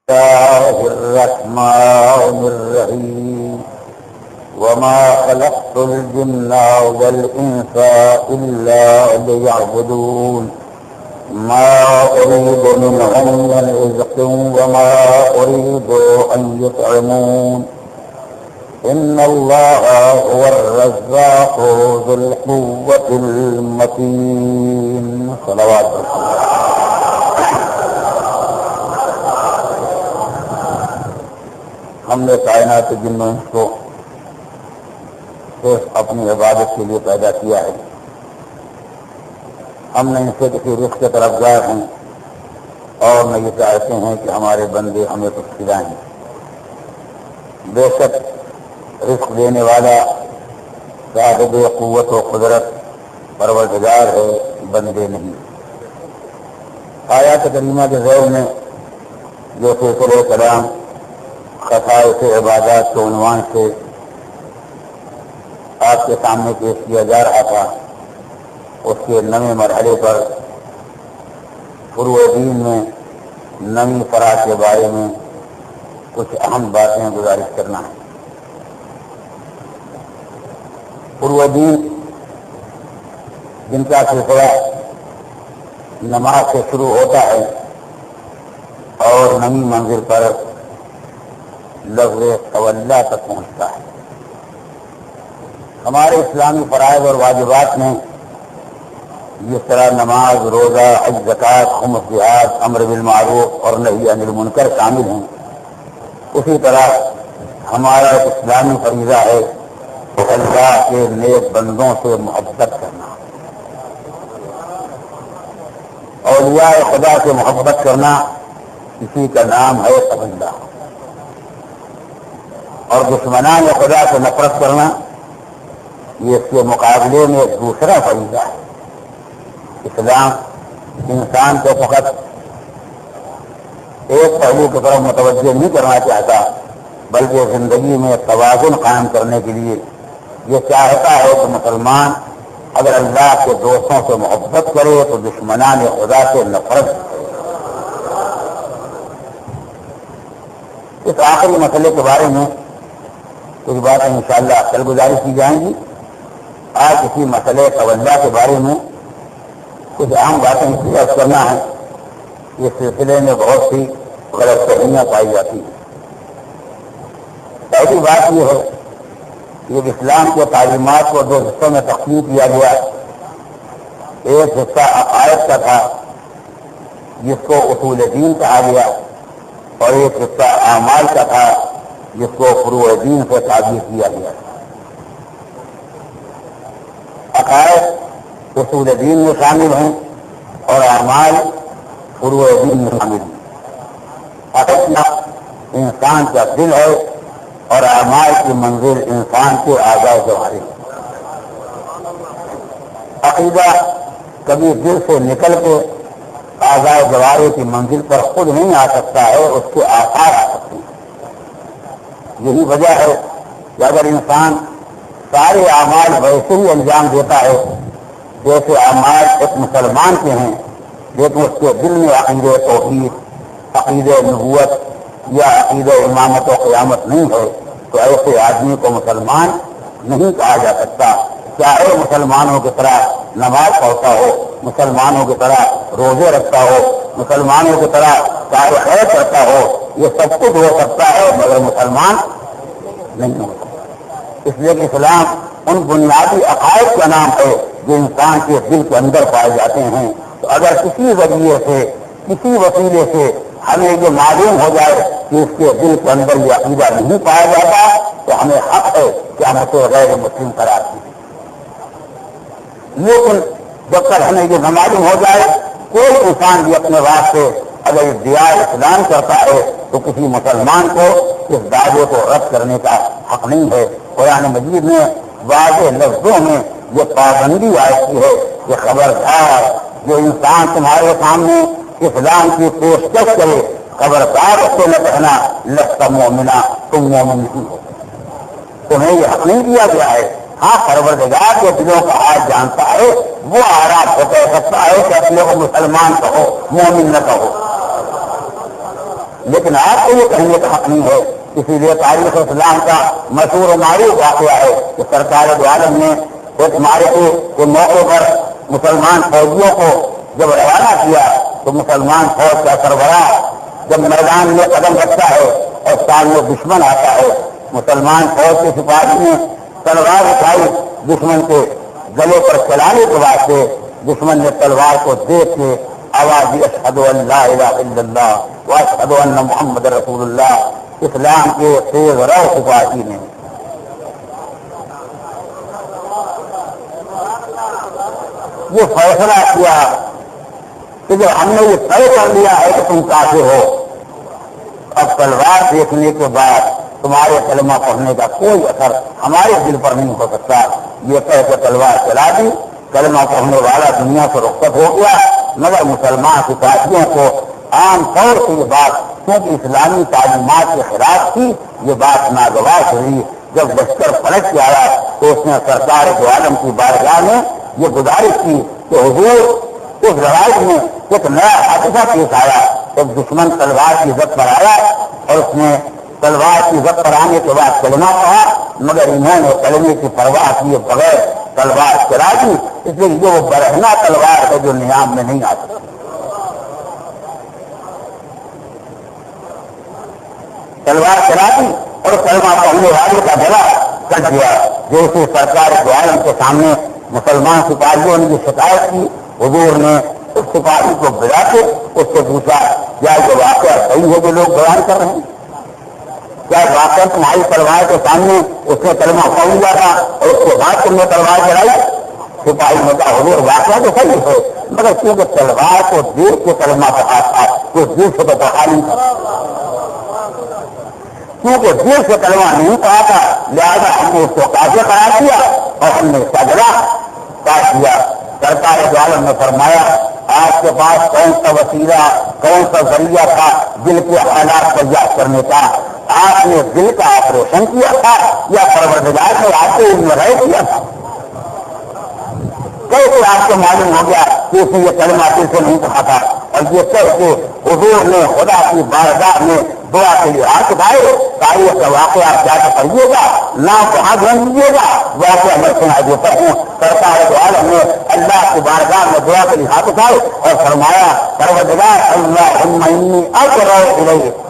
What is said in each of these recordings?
الله الرحمن الرحيم وما خلقت الجن والإنس إلا ليعبدون ما أريد منهم من رزق وما أريد أن يطعمون إن الله هو الرزاق ذو القوة المتين صلوات الله. ہم نے کائنات جن و انس کو صرف اپنی عبادت کے لیے پیدا کیا ہے. ہم نے ان سے کسی رزق کے طلبگار ہیں اور نہ یہ چاہتے ہیں کہ ہمارے بندے ہمیں کچھ کھلائیں. بے شک رزق دینے والا صاحب قوت و قدرت پروردگار ہے، بندے نہیں. آیات کریمہ کے ذیل میں جو سلسلہ کلام خصائص عبادات کے عنوان سے آپ کے سامنے پیش کیا جا رہا تھا، اس کے نویں مرحلے پر فروع دین میں نویں فرع کے بارے میں کچھ اہم باتیں گزارش کرنا ہے. فروع دین جن کا سلسلہ نماز سے شروع ہوتا ہے اور نویں منزل پر لفظ تولا تک پہنچتا ہے. ہمارے اسلامی فرائض اور واجبات میں جس طرح نماز، روزہ، حج، زکوٰۃ، خمس، جہاد، امر بالمعروف اور نہی عن المنکر شامل ہیں، اسی طرح ہمارا اسلامی فریضہ ہے اللہ کے نیک بندوں سے محبت کرنا. اولیاء خدا سے محبت کرنا اسی کا نام ہے تولا. اور دشمنان خدا سے نفرت کرنا یہ اس کے مقابلے میں ایک دوسرا فریضہ ہے. اسلام انسان کو فقط ایک پہلو کی طرف متوجہ نہیں کرنا چاہتا، بلکہ زندگی میں توازن قائم کرنے کے لیے یہ چاہتا ہے کہ مسلمان اگر اللہ کے دوستوں سے محبت کرے تو دشمنان خدا سے نفرت کرے. اس آخری مسئلے کے بارے میں کچھ باتیں انشاءاللہ کل گزارش کی جائیں گی. آج اسی مسئلے تولا کے بارے میں کچھ اہم باتیں اختیار کرنا ہے. اس سلسلے میں بہت سی غلط فہمیاں پائی جاتی ہیں. پہلی بات یہ ہے کہ اسلام کے تعلیمات کو دو حصوں میں تقسیم کیا گیا. ایک حصہ عقائد کا تھا جس کو اصول دین کہا گیا، اور ایک حصہ اعمال کا تھا جس کو فروع دین سے تعبیر کیا گیا. عقائد اصول دین میں شامل ہیں اور اعمال فروع دین میں شامل ہیں. عقیدہ انسان کا دل ہے اور اعمال کی منزل انسان کے اعضاء جوارح ہے. عقیدہ کبھی دل سے نکل کے اعضاء جوارح کی منزل پر خود نہیں آ سکتا ہے، اس کے آثار آ سکتے ہیں. یہی وجہ ہے کہ اگر انسان سارے اعمال ویسے ہی انجام دیتا ہے جیسے اعمال ایک مسلمان کے ہیں، لیکن اس کے دل میں عقیدہ توحید، عقیدہ نبوت یا عقیدہ امامت و قیامت نہیں ہے، تو ایسے آدمی کو مسلمان نہیں کہا جا سکتا. چاہے مسلمانوں کی طرح نماز پڑھتا ہو، مسلمانوں کی طرح روزے رکھتا ہو، مسلمانوں کی طرح خیر کرتا ہو، یہ سب کچھ ہو سکتا ہے مگر مسلمان نہیں ہو سکتا. اس لیے کہ اسلام ان بنیادی عقائد کا نام ہے جو انسان کے دل کے اندر پائے جاتے ہیں. تو اگر کسی ذریعے سے، کسی وسیلے سے ہمیں یہ معلوم ہو جائے کہ اس کے دل کے اندر یہ عقیدہ نہیں پایا جاتا تو ہمیں حق ہے کہ ہم اسے غیر مسلم قرار دیں. لیکن جب تک ہمیں یہ نہ معلوم ہو جائے، کوئی انسان بھی اپنے واسطے اگر ادعا اسلام کرتا ہے تو کسی مسلمان کو اس دعوے کو رد کرنے کا حق نہیں ہے. قرآن مجید میں واضح لفظوں میں یہ پابندی آئی ہے کہ خبردار جو انسان تمہارے سامنے اسلام کی پیشکش کرے، خبردار اس سے نہ کہنا لست مومنا، تم مومن نہیں ہو. تمہیں یہ حق نہیں دیا گیا ہے. ہاں، پروردگار کے دلوں کا حال جانتا ہے، وہ آرام ہو کہہ سکتا ہے کہ اپنے کو مسلمان کہو، مومن نہ کہو. لیکن آپ کو یہ کہنے کا حق نہیں ہے. اسی لیے تاریخ اسلام کا مشہور و معروف واقعہ ہے کہ سرکار دو عالم نے ایک معرکے کے موقع پر مسلمان فوجیوں کو جب روانہ کیا تو مسلمان فوج کا سربراہ جب میدان میں قدم رکھتا ہے اور سامنے دشمن آتا ہے، مسلمان فوج کے سپاہی نے تلوار اٹھائی دشمن کے گلے پر چلانے کے بعد سے دشمن نے تلوار کو دیکھ کے آواز دی اشہد ان لا الہ الا اللہ واشہد ان محمد رسول اللہ. اسلام کے تیز رو سپاہی نے یہ فیصلہ کیا کہ جب ہم نے یہ طے کر لیا ہے کہ تم کافر ہو، اب تلوار دیکھنے کے بعد تمہارے کلمہ پڑھنے کا کوئی اثر ہمارے دل پر نہیں ہو سکتا. یہ کہہ کے تلوار چلا دی، کلمہ پڑھنے والا دنیا سے رخصت ہو گیا. مگر مسلمان سپاہیوں کو عام طور سے یہ بات کیونکہ اسلامی تعلیمات کے خلاف تھی، یہ بات ناگوار ہوئی. جب لشکر پلٹ کے آیا تو اس نے سرکار دو عالم کی بارگاہ میں یہ گزارش کی کہ حضور اس لڑائی میں ایک نیا حادثہ پیش آیا. جب دشمن تلوار کی ضد پر آیا اور اس نے تلوار کی ضد پر آنے کے بعد کلمہ پڑھا، مگر انہوں نے کلمے کی پرواہ کیے بغیر تلوار چلا دی. اس لیے یہ وہ برہنہ تلوار ہے جو نیام میں نہیں آ سکتی. تلوار چلا دی اور کلمہ پڑھنے والے کا گلا کٹ گیا. جیسے سرکار دو عالم کے سامنے مسلمان سپاہیوں نے یہ شکایت کی، حضور نے اس سپاہی کو بلا کے اس سے پوچھا کیا یہ واقعہ صحیح ہے جو لوگ بیان کر رہے ہیں؟ کیا واقعہ تمہاری تلوار کے سامنے اس نے کلمہ پڑھ لیا تھا اور اس کے بعد تم نے تلوار چلائی؟ سپاہی نے کہا حضور واقعہ تو صحیح ہے، مگر کیونکہ تلوار کو دیکھ کے کلمہ پڑھا تھا تو دل سے تو پڑھا نہیں تھا. کیونکہ دل سے کلمہ نہیں پڑھا تھا لہٰذا ہم نے اس کو کافر قرار دیا اور ہم نے اس کا گلا کاٹ دیا. سرکار دو عالم نے فرمایا آپ کے پاس کون سا وسیلہ کون سا ذریعہ تھا دل کے حالات کو یاد کرنے کا؟ آپ نے دل کا آپریشن کیا تھا یا پروردگار نے آپ کو علم رائے کیا تھا؟ کیسے آپ کو معلوم ہو گیا کہ اس نے یہ کلمہ دل سے نہیں پڑھا تھا؟ اور یہ کہہ کے حضور نے خدا کی بارگاہ میں دعا کے لیے ہاتھ اٹھائے. تاریخ کا واقعہ آپ جا کے پڑھیے گا، نام کو ہاتھ بن دیجیے گا. واقعہ میں سنا دیتا ہوں سرکار دو عالم نے اللہ کی بارگاہ میں دعا کے لیے ہاتھ اٹھائے اور فرمایا پروردگار اللہم انی اقرأ الیک،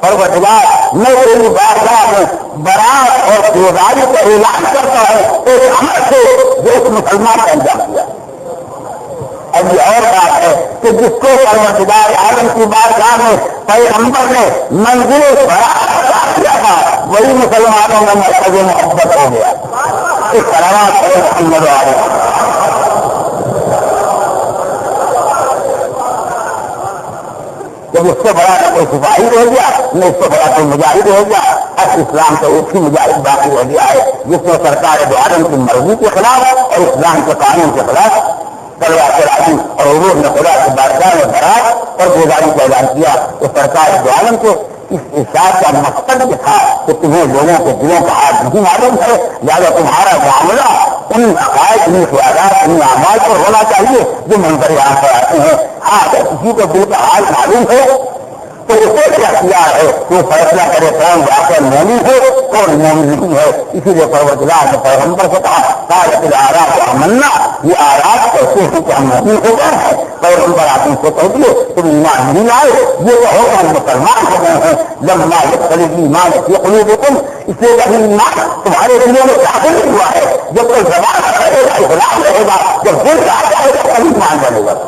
پروردگار میں تیری بارگاہ میں برات اور بیداری کا اعلان کرتا ہوں ایک عمل سے جو اس مسلمان کا انجام دیا. اب یہ اور بات ہے کہ جس کو پروردگار عالم کی بارگاہ میں پیغمبر نے منزل برات کیا تھا وہی مسلمانوں میں مرکز محبت ہو گیا. اس طرح محمد علیہ جب اس سے بڑا نہ کوئی سپاہی رہ گیا نہ اس سے بڑا کوئی مجاہد رہ گیا. اب اسلام کا ایک ہی مجاہد باقی رہ گیا ہے جس نے سرکار دو عالم کی مرضی کے خلاف اور اسلام کے قانون کے خلاف تلوار چلائی اور حضور نے خدا کی بارگاہ میں برات اور بیداری کا اعلان کیا. تو سرکار دو عالم کو اس ارشاد کا مقصد یہ تھا کہ تمہیں لوگوں کے دلوں کا حال نہیں معلوم ہے، لہٰذا تمہارا معاملہ ان عقائد ان خیالات ان اعمال پر ہونا چاہیے جو منظر یہاں پر آتے ہیں. ہاں اگر کسی کو دل کا حال معلوم ہے تو اسے کیا اختیار ہے کہ وہ فیصلہ کرے کون واقع مومن ہے کون مومن نہیں ہے. اسی لیے پروردگار نے پیغمبر سے کہا قالت الاعراب آمنا، یہ اعراب کہتے ہیں کہ ہم مومن ہو گئے ہیں. پیغمبر آپ ان سے کہہ دیے تم ایمان نہیں لائے، یہ کہو کہ ہم مسلمان ہو گئے ہیں. لما يدخل الايمان في قلوبكم، اس لیے کہ ایمان تمہارے دلوں میں داخل نہیں ہوا ہے. جب کوئی زبان رہے گا اسلام رہے گا، جب دل کا جائے گا تب ایمان بنے گا.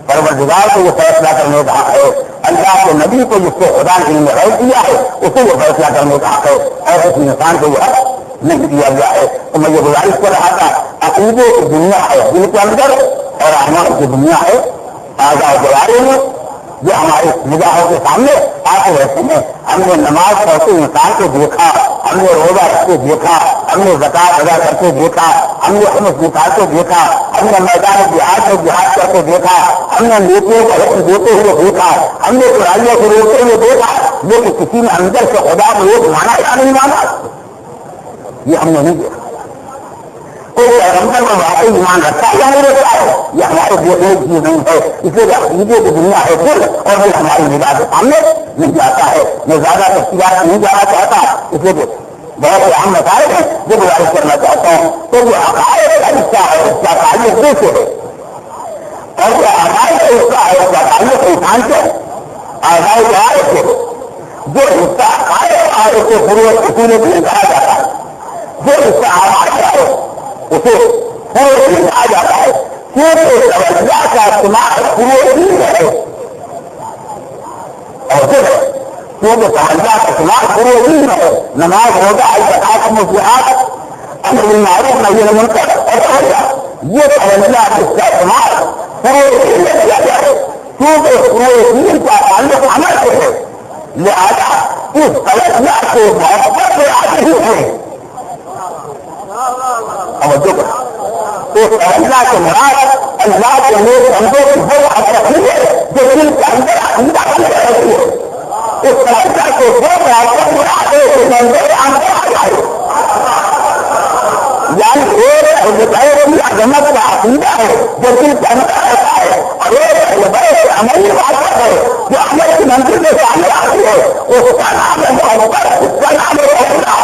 پروردگار کو یہ فیصلہ کرنے کا حق ہے، اللہ کے نبی کو جس کو خدا نے علم غیب دیا ہے اسے یہ فیصلہ کرنے کا حق ہے، اور کسی انسان کو یہ حق نہیں دیا گیا ہے. تو میں یہ گزارش کر رہا تھا عقیدے کی دنیا ہے دل کے اندر اور اعمال کی دنیا ہے اعضاء جوارح میں جو ہمارے نگاہوں کے سامنے آتے رہتے ہیں. ہم نے نماز پڑھتے انسان کو دیکھا، ہم نے روزہ رکھتے دیکھا، ہم نے زکات ادا کرتے دیکھا، ہم نے خمس نکالتے دیکھا، ہم نے میدان جہاد میں جہاد کرتے دیکھا، ہم نے نیکیوں کا حکم دیتے ہوئے دیکھا، ہم نے برائیوں کو روکتے ہوئے دیکھا. لیکن کسی نے اندر سے خدا کو ایک مانا یا نہیں مانا یہ ہم نے نہیں دیکھا. کوئی پیغمبر میں واقعی ایمان رکھتا ہے یا نہیں رکھتا ہے یہ ہمارے ہے دیکھنے کی نہیں ہے. اس لیے عقیدے کی دنیا ہے دل اور دل ہماری نگاہ کے سامنے نہیں جاتا ہے. میں زیادہ تفصیلات نہیں جانا چاہتا, اس لیے بہت سے اہم مسائل ہیں جو گزارش کرنا چاہتا ہوں. تو جو عقائد کا حصہ ہے اس کا تعلق دل سے ہے, اور جو عقائد کا حصہ ہے اس کا تعلق انسان سے آزاد آئے سے. جو حصہ عقائد ہے اسے پورے اصول میں کہا جاتا ہے, جو حصہ آواز ہے اسے پورے دن کہا جاتا ہے. کیونکہ توجہ کا استعمال پورے دن ہے, اور پھر کیونکہ توجہ کا استعمال پورے دن ہے. نماز روزہ زکات مسیحات امر بالمعروف نہی عن المنکر اور توجہ, یہ توجہ اس کا استعمال پورے دن میں کیا جائے ہے, کیونکہ پورے دن کا تعلق عمل سے ہے. لہذا اس توجہ کو محبت سے آتی ہے. توجہ اس توجہ کے مراد اللہ کے نیک بندوں کی وہ رکھنی ہے جو دل کے اندر عقیدہ بن رہتی ہے. اس توجہ کو وہ محبت مراد ہے کہ اندر اندر آ جائے, یعنی ایک جنت کا عقیدہ ہے جو دل کے اندر رہتا ہے, اور ایک عملی بات ہے جو عمل کی منزل میں سامنے آتی ہے. اس کا نام ہے محبت, اس کا نام ہے توجہ.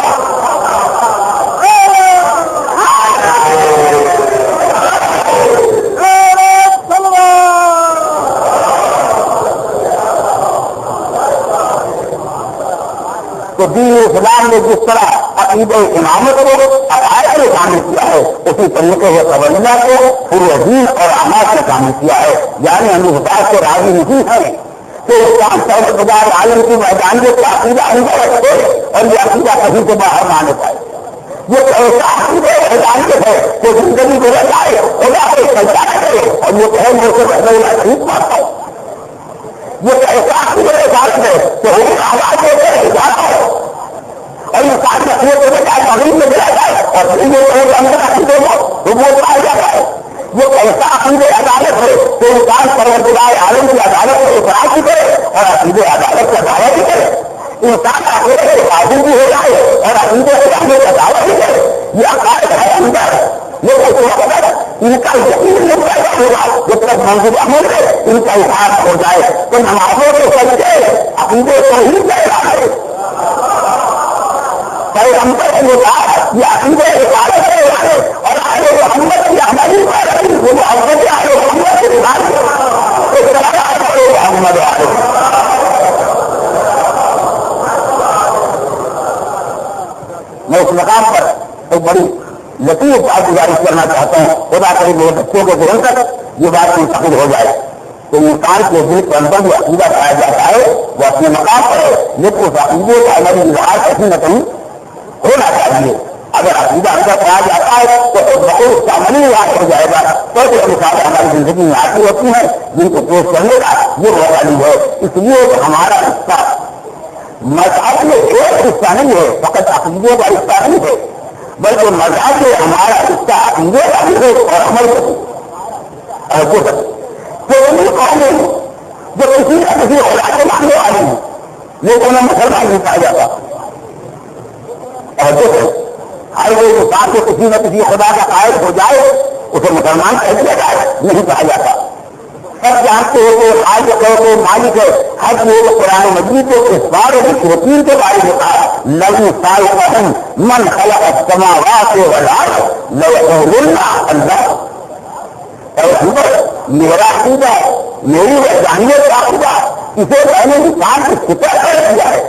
تو دین اسلام نے جس طرح عقیدہ امامت کو عقائد میں شامل کیا ہے, اسی طریقے سے توجہ کو پورے دین اور اعمال میں شامل کیا ہے. یعنی ہم اس بات سے راضی نہیں ہیں کہ اس کا عالم کی میدانیت کا عقیدہ اندر رکھے اور یہ عقیدہ کہیں سے باہر نہ آنے پائے. یہ ایسا عقیدہ میدانیت ہے کہ زندگی گزر جائے خدا کو سجا کرے اور یہ کہے مجھ سے پہلے ٹھیک مانتا ہوں. یہ ایسا عقیدہ ہے کہ وہ آواز دیتے رہ جاتا ہے اور یہ ساتھ رکھنے کے بجائے مغرب میں چلا جائے اور پھر یہ اندر عقیدے کو وہ پایا جاتا ہے. یہ ایسا عقیدہ عدالت ہے کہ انسان پروردگار عالم کی عدالت کو اقرار بھی کرے اور عقیدہ عدالت کا دعویٰ بھی کرے. انسان عقیدے کے قابل بھی ہو جائے اور عقیدے عدالت کا دعویٰ بھی کرے. یہ عقائد ہے اندر, ان کا یقین نہیں پیدا ہوگا جب تک منصوبہ عمل ہے ان کا اظہار ہو جائے تو نمازوں کے سجدے عقیدے کو ہی پیدا ہے. پیغمبر کے مطابق یہ عقیدے عبادت ہے اور آگے محمد کی ہماری پیروی وہ محمد آگے محمد کی عبادت اس طرح محمد آگے. میں اس مقام پر ایک بڑی لطیف بات گزارش کرنا چاہتا ہوں. خدا کرے میرے بچوں کے ذہن تک یہ بات منتقل ہو جائے کہ انسان کے دل کے اندر جو عقیدہ پایا جاتا ہے وہ اپنے مقام پر ہے, لیکن اس عقیدے کا الگ اظہار کہیں نہ کہیں ہونا چاہیے. اگر عقیدہ اندر پایا جاتا ہے تو بہت اس کا عملی اظہار ہو جائے گا. تو مثالیں ہماری زندگی میں آتی ہوتی ہیں جن کو پیش کرنے کا یہ موقع ہے. اس لیے ہمارا حصہ مذہب میں ایک حصہ نہیں ہے, فقط عقیدے کا حصہ نہیں ہے, بلکہ مذہب میں ہمارا حصہ عقیدے کا بھی ہے اور عمل کا بھی. قومیں جو کسی نہ کسی خدا کو ماننے والی ہیں لیکن انہیں مسلمان نہیں پایا جاتا. اور ہر وہ انسان کو کسی نہ کسی خدا کا قائد ہو جائے اسے مسلمان کہہ دیا جائے نہیں پایا جاتا. سب جانتے ہو کہ خالق ہے کہ مالک ہے. ہر لوگ قرآن مجید کو اس بار وکیل کے بارے میں کہا لگی سال قدم من خلق السماوات والارض ليقولن اللہ. میرا عقیدہ میری وحدانیت کا عقیدہ اسے میں نے انسان کی فطرت کر دیا ہے.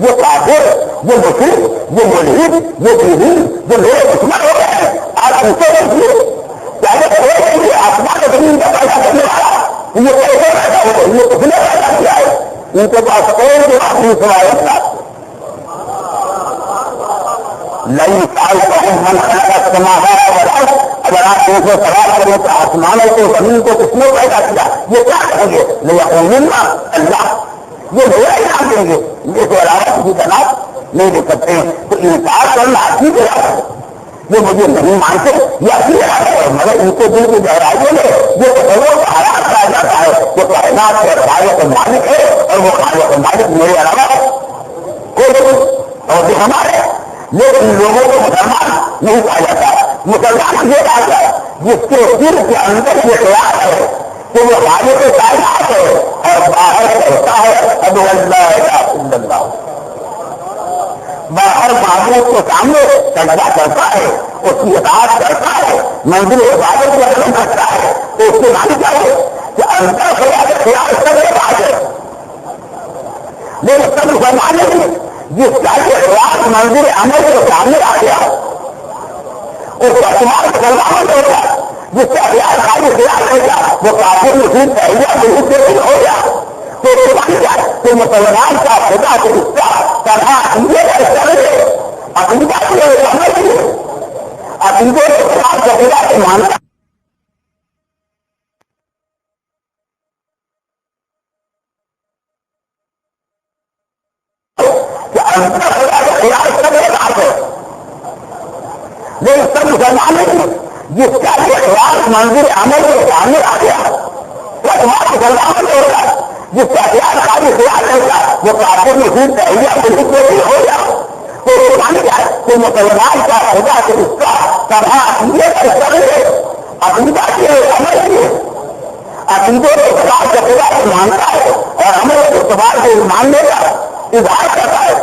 یہ کافر یہ مشرک یہ ملحد یہ بےدین جو میرے دشمن ہو گئے ہیں آپ ان سے دیکھیے چاہے آسمان زمین کا پیدا کرنے والا یہ کیسے پیدا ہو یہ کس نے پیدا کیا ہے. ان کے پاس اور جو اپنی سوائے نئی سال من خلق السماوات والارض. اگر آپ ان سے سوال کریں تو آسمانوں کو زمین کو کس نے پیدا کیا یہ کیا کہیں گے لیقولن اللہ. یہ میرا انعام دیں گے, اس کے علاوہ کسی کا نام نہیں دے سکتے ہیں. تو انکار کرنا اچھی طرح ہے یہ مجھے نہیں مانتے یہ اچھی طرح ہے, مگر ان کو دل کی گہرائیوں میں یہ تصور کا حالات کہا جاتا ہے کہ کائنات کے خالق مالک ہے اور وہ خالق مالک میرے علاوہ کوئی اور ہمارے. لیکن لوگوں کو مسلمان نہیں کہا جاتا. مسلمان یہ کہا جائے جس کے دل کے اندر یہ خیال ہے کہ وہ خالق کائنات ہے اور باہر کہتا ہے اشہد ان لا الہ الا اللہ، باہر معبود کے سامنے سجدہ کرتا ہے، اس کی اطاعت کرتا ہے، منزل عبادت کو ختم کرتا ہے، تو اس کے معنی کیا ہے کہ اندر خیال سب بات ہے. لیکن سب مسلمانوں میں جس کا یہ خیال منزل عمل کے سامنے آ گیا اس کا شمار مسلمان ہو گیا، جس کا خیال خالی خیال ہو گیا وہ کافر مسلم پہلے بہت سے ہو گیا. تو کہ مسلمان کا خدا کے حصہ طرح اپنی بات اپنی خدا کے مانتا لیکن سب مسلمانوں جس کا خیال منظر عمل کے سامنے آ گیا مسلمان ہوگا، جس کا خیال خالی خیال ہوگا وہ کافر مسلم پہلے بھی ہو گیا. تو مسلمان کا خدا کے حصہ طرح اپنی باتیں عمل کیے عقیدے کے اعتبار سے خدا کو مانتا ہے اور عمل کے اعتبار سے ماننے کا اظہار کرتا ہے.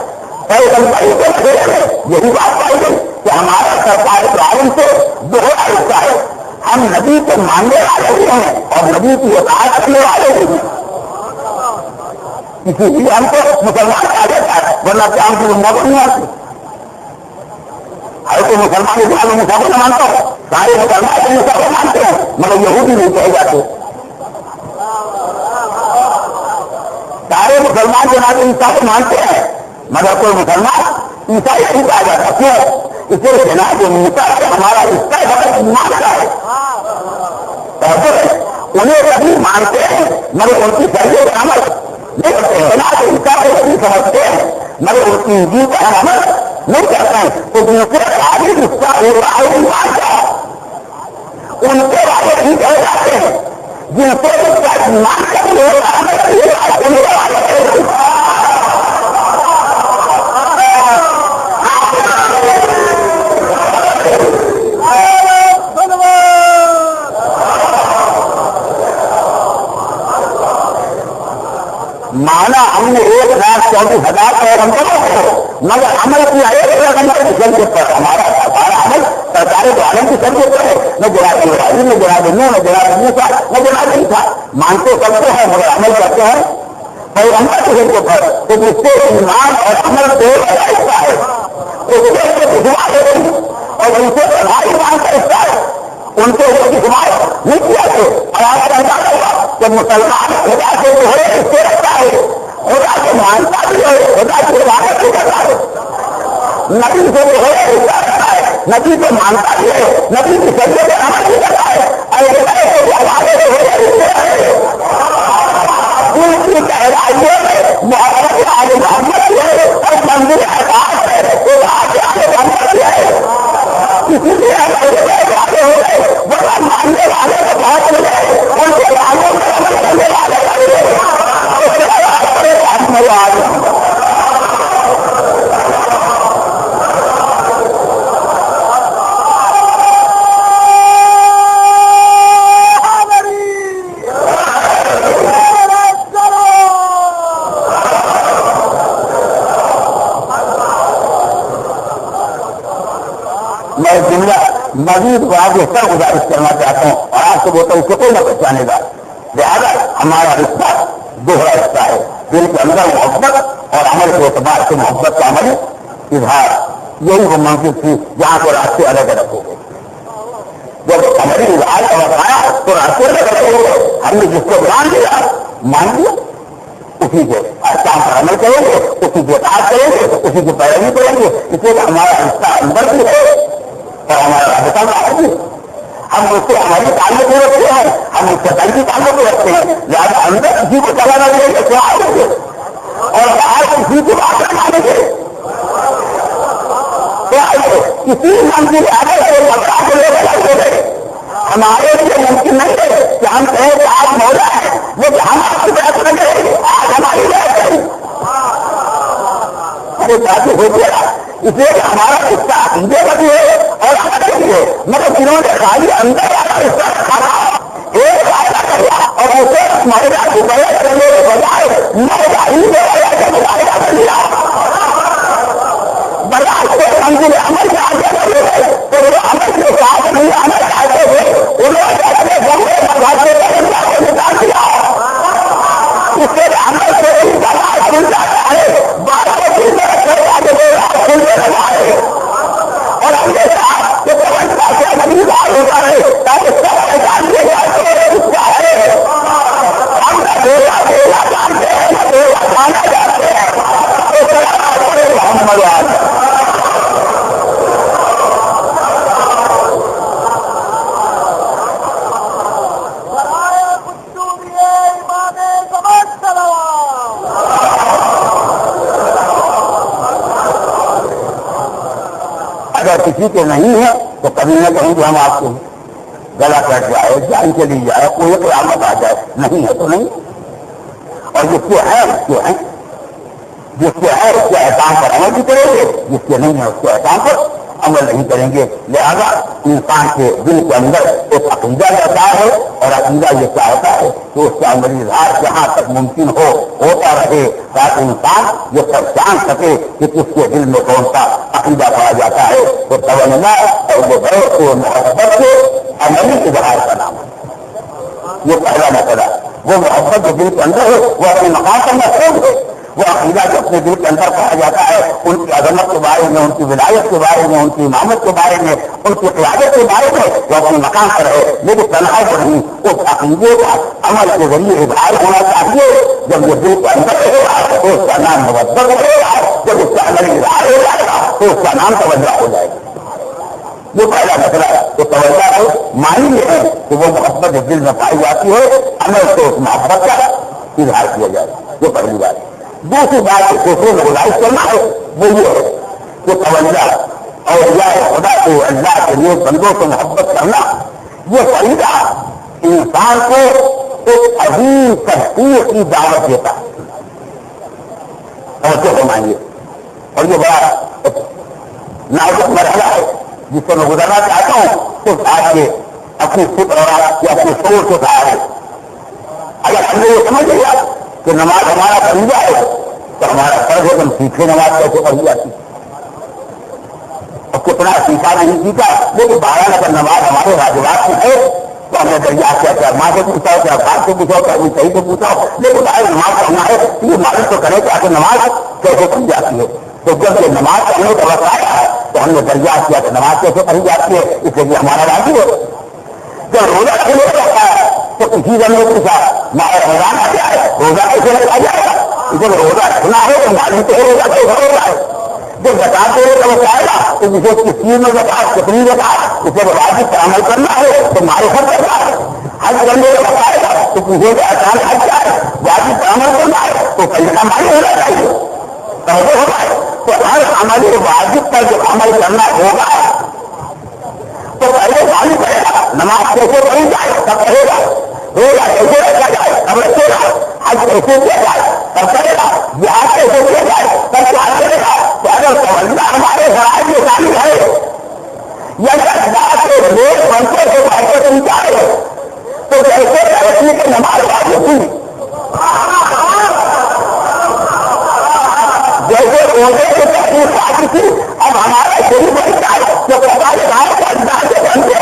یہی بات پائی گئی کہ ہمارا سرکار عالم سے دوہرا حصہ ہے. ہم نبی کو ماننے والے بھی ہیں اور نبی کی اطاعت کرنے والے بھی ہیں، اسی لیے ہم کو مسلمان کہا جاتا ہے، ورنہ کیا ہم کی امت نہیں آتی. ہر کوئی مسلمان اسلام میں سب مانتا ہے، سارے مسلمان سب مانتے ہیں مگر یہودی نہیں کہے جاتے. سارے مسلمان جناب عیسیٰ کو مانتے ہیں مگر کوئی مسلمان عیسائی نہیں کہا جاتا. کیوں؟ اس لیے جناب موسیٰ سے ہمارا رشتہ بہت ایمان کا ہے. انہیں کبھی مانتے ہیں مگر ان کی ذریعے کا عمل نہیں کرتے ہیں. جناب عیسیٰ کو کبھی سمجھتے ہیں مگر ان کی انجیل کا عمل نہیں کرتے ہیں. تو دوسرے خالی رشتہ ہو رہا ہے ایمان کا، ان کے والے نہیں کہے جاتے ہیں جن سے اس کا ایمان کا بھی ہو رہا ہے. مانا ہم نے 1,34,000 پیغمبروں کو مگر عمل کیا 1 پیغمبر کی شریعت پر. ہمارا سارا عمل سرکار تو عالم کی شریعت پر ہے. نہ جناب ابراہیم نہ جناب نوح نہ جناب موسیٰ نہ جناب عیسیٰ. مانتے کرتے ہیں مگر عمل کرتے ہیں پیغمبر کی شریعت پر. تو جس سے ایمان اور عمل کو حصہ ہے اس سے دعا دے گی اور ان سے ایمان کا حصہ ہے ان کو حمایت نہیں کیا تھے. اور آپ کہتا ہوگا کہ مسلمان خدا سے جو ہے اس سے رکھتا ہے، خدا کو مانتا بھی ہے، خدا کی عبادت بھی کرتا ہے، نبی سے جو ہے رشتہ رکھتا ہے، نبی کو مانتا بھی ہے، نبی کی شریعت پر عمل بھی کرتا ہے. ان کی گہرائیوں میں محبت آل محمد ہے اور منزل احساس ہے. کسی بھی والے ہو گئے بڑا ماننے والے کو بہت ملے ان کے والوں میں عمل کرنے والے مزید واضح کر گزارش کرنا چاہتا ہوں اور آپ کو بولتا ہوں اسے کوئی نہ پہچانے گا. لہٰذا ہمارا رشتہ دوہرا رشتہ ہے، دل کے اندر محبت اور عمل کے اعتبار سے محبت کا عمل اظہار. یہی وہ منزل تھی جہاں کو راستے الگ الگ ہو گئے. جب ہماری اظہار کا وقت آیا تو راستے الگ الگ ہو گئے. ہم نے جس کو مان لیا اسی کے احکام پر عمل کریں گے، اسی کی اطاعت کریں گے، اسی کی پیروی کریں گے. اس لیے ہمارا رشتہ اندر بھی ہے اور ہمارا رابطہ بھی. ہم اس سے ہماری تعلق کو رکھتے ہیں، ہم اس سے قلبی تعلق کو رکھتے ہیں. لہٰذا اندر کسی کو چلا نہ دیں گے کیا آئیں گے اور باہر کسی کی بات نہ مانیں گے کیا آئیں گے. کسی منزل آگے سے بتا کو لے کر ہو گئے. ہمارے لیے ممکن نہیں ہے کہ ہم کہیں کہ آج مولا ہے لیکن ہم آپ کی بات نہ کریں گے. آج ہماری بات کریں ارے باتیں ہو گیا. اس لیے ہمارا رشتہ عقیدے کا بھی ہے اور چاہیے، مگر جنہوں نے خالی اندر ایک فائدہ کریا اور اسے مہنگا دوپہر کرنے کے بجائے مہنگا ہی کر لیا برداشت سے منزل عمل سے آگے بڑھے گئے تو وہ عمل کے ساتھ نہیں آنا چاہتے تھے، انہوں نے اپنے گھوڑے برداشت کو نکال دیا، اس کے عمل سے ہی برداشت کھل جاتا ہے، بات کو کھلنے رکھنے والے لوگ کھلنے لگا ہے اور ہم نے کہا کہ توجہ سے نبی بات ہوتا ہے تاکہ سب جانتے ہیں اس کا ہے ہم نہ بولا بولا جانتے ہیں نہ بولا کھانا جانتے ہیں تو محمد اگر کسی کے نہیں ہے تو کبھی نہ کہیں گے ہم آپ کو گلا کٹ جائے جان چلی جائے کوئی قیامت آ جائے، نہیں ہے تو نہیں، اور جس کے ہے اس کے ہیں، جس کے ہے اس کے احکام پر عمل بھی کریں گے، جس کے نہیں ہے اس کے احکام پر عمل نہیں کریں گے۔ لہذا انسان کے دل کے اندر ایک عقیدہ رہتا ہے اور عقیدہ یہ چاہتا ہے کہ اس کا عملی اظہار جہاں تک ممکن ہو ہوتا رہے تاکہ انسان یہ پہچان سکے کہ کس کے دل میں کون سا عقیدہ پایا جاتا ہے، تو تونا اور وہ بہت سے محبت سے عملی اظہار کا نام ہے۔ یہ پہلا مسئلہ، وہ محبت جو دل کے اندر ہے وہ اپنے مقام پر محفوظ ہے، وہ عقیدہ جو اپنے دل کے اندر پایا جاتا ہے ان کی عظمت کے بارے میں، ان کی ولایت کے بارے میں، ان کی امامت کے بارے میں، ان کی قیادت کے بارے میں وہ اپنے مقام پر ہے، لیکن تنہائی پر نہیں، اس عقیدے کا عمل کے ذریعے اظہار ہونا چاہیے۔ جب یہ دل کے اندر رہے گا تو اس کا نام محبت رہے گا، جب اس کا عمل اظہار ہو جائے گا تو اس کا نام توجہ ہو جائے گا۔ یہ پہلا مسئلہ ہے کہ توجہ کو معنی یہ ہے کہ وہ محبت دل میں پائی جاتی ہے، عمل سے اس محبت کا اظہار کیا جائے گا، یہ پہلی بات ہے۔ دوسری بات دوسروں میں گزارش کرنا ہے وہ یہ ہے کہ توجہ اور خدا کو اللہ کے لیے بندوں سے محبت کرنا یہ طریقہ انسان کو ایک عظیم تحقیق کی دعوت دیتا ہے اور کیا فرمائیے، اور یہ بڑا نازک مرحلہ ہے جس سے میں گزارنا چاہتا ہوں تو آج کے اپنی فکر اور یا اپنی سوچ کو ہے۔ اگر ہم نے یہ سمجھ لیا کہ نماز ہمارا فریضہ ہے تو ہمارا فرض ہے کہ ہم سیکھے نماز کیسے پڑھی جاتی، اور کتنا سیکھا نہیں سیکھا، لیکن 12 نفر نماز ہمارے واجبات میں ہے تو ہم نے دریافت کیا، کیا ماں سے پوچھا ہو، کیا باپ سے پوچھا ہو، کیا کوئی صحیح سے پوچھا ہو، لیکن نماز پڑھنا ہے یہ معلوم تو کرے کہ آخر نماز کیسے پڑھی جاتی ہے۔ تو جب یہ نماز پڑھنے کا وقت آیا ہے تو ہم نے دریافت کیا کہ نماز کیسے پڑھی جاتی ہے، اس لیے ہمارا واجب ہے۔ جب روزہ کھلے جاتا ہے تو کسی نے پوچھا رمضان آ جائے روزہ کیسے لگا جائے گا، جب روزہ رکھنا ہے تو معلوم تو روزہ کیسے ہوگا ہے، جب زکات دینے کا وقت آئے گا تو جسے کس چیز میں زکات کتنی زکات اسے واجب پر عمل کرنا ہے تو معرفت کرنا ہے، حج کرنے کا وقت آئے گا تو کسی کا احسان حج کا ہے واجب پر عمل کرنا ہے تو پیسہ معلوم ہونا چاہیے پہلے ہوگا ہے۔ تو ہر عمل واجب پر جب عمل کرنا ہوگا تو پہلے معلوم کرے گا نماز کیسے پڑھی جائے تب کہے گا، روزہ کیسے رکھا جائے تب رکھے گا، حج کیسے کیا جائے تب کرے گا، جہاد کیسے کیا جائے تب کیا کرے گا۔ تو اگر توجہ ہمارے فرائض میں شامل ہے یا اللہ کے لوگ بنتے سے بہتر طریقہ ہے تو کیسے رکھنے کی نماز واجب ہوئی، جیسے روزے کے تحریر شادی تھی اب ہمارا شروع بن جائے تو پتا چلا کہ اللہ کے بندے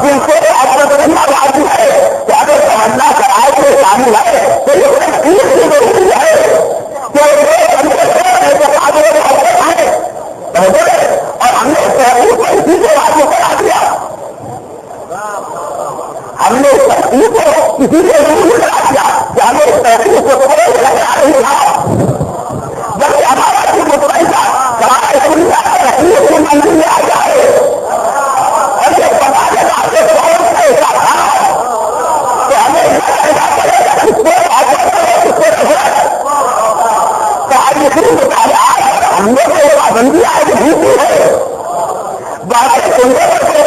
جن سے اپنا کرنا واجب ہے کہ اگر تمنا فرائض میں شامل ہے تو یہ تحقیق کی ضروری ہے کہ اور ہم نے تحقیق کو اسی سے واجب کرا دیا، ہم نے تحقیق کو کسی سے ضرور کرا دیا کہ ہمیں تحقیق کو نہیں تھا، جبکہ ہمارا کی مطمئن تھا ہمارا تحقیق کی منزل میں آ جائے اور یہ بتا دینا کہ بہت ایسا تھا کہ ہمیں ہم نے تو پابندی آئی ہوئی ہے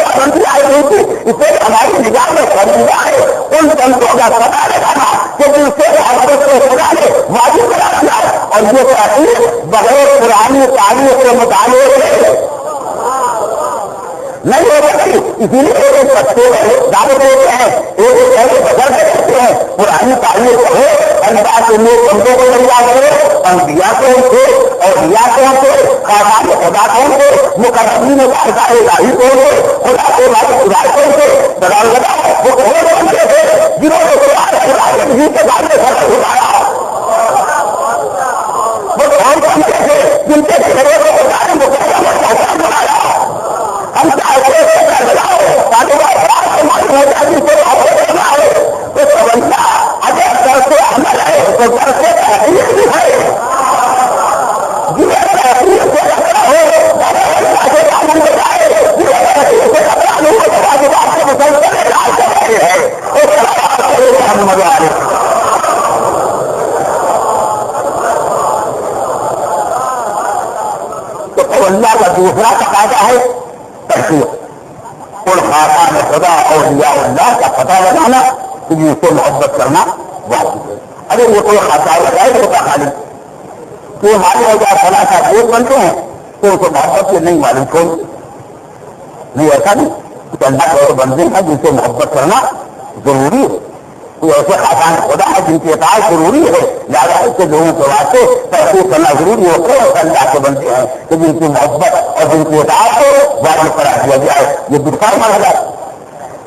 پابندی آئی ہوئی تھی، اسے ہماری نگاہ میں خریدا ہے ان بندوں کا پتا لگانا کہ جن سے حضرت کو خدا نے واجب کرا دیا اور یہ تحقیق بغیر پرانی تاریخ کے مطالعے نہیں ہو سکتی. اسی لیے ایک بچے دعوت دیتے ہیں, ایک ایسے بزرگ کرتے ہیں پرانی تاریخ ہے اللہ کے لیے بندوں کو نہیں یاد کرے, انبیاء کون تھے, اولیاء کون تھے, خاصان خدا کون تھے, مقربین الہی کون تھے, خدا کے مالک خدا کون تھے, بدل لگا وہ کون بنتے تھے جنہوں نے خدا کے بارے میں اٹھایا, وہ کون بنتے تھے جن کے چہرے کو خدا نے مقرر بنایا. ہم چاہتے ہیں تو سمجھنا اگر در سے عمل ہے تو در سے تحقیق بھی ہے. جنہیں تحقیق سے خطرہ ہو سے قانون بجائے, جنہیں تحقیق سے خطرہ نہیں ہو واجبات سے مسلسل علاج کر رہے ہیں اور ہم مزہ آ رہے. تو اللہ کا دوسرا تقاضا ہے تحقیق. اور خاصان خدا اولیاء اللہ کا پتہ لگانا کہ جن سے محبت کرنا واجب ہے. اگر یہ کوئی خاصا لگائے ہوتا خالی تو ہمارے وجہ فلاں کا دوست بنتے ہیں تو ان کو محبت سے نہیں معلوم چھوڑ نہیں, ایسا نہیں. تو اللہ کے اور بندے ہیں جن سے محبت کرنا ضروری ہے. کوئی ایسے خاصان خدا ہے جن کی اطاعت ضروری ہے, لہٰذا ایسے لوگوں کے واسطے تحقیق کرنا ضروری ہے. کوئی ایسے اللہ کے بندے ہیں کہ جن کی محبت اور جن کی اطاعت کو واجب قرار دیا جائے. یہ دوسرا مرحلہ.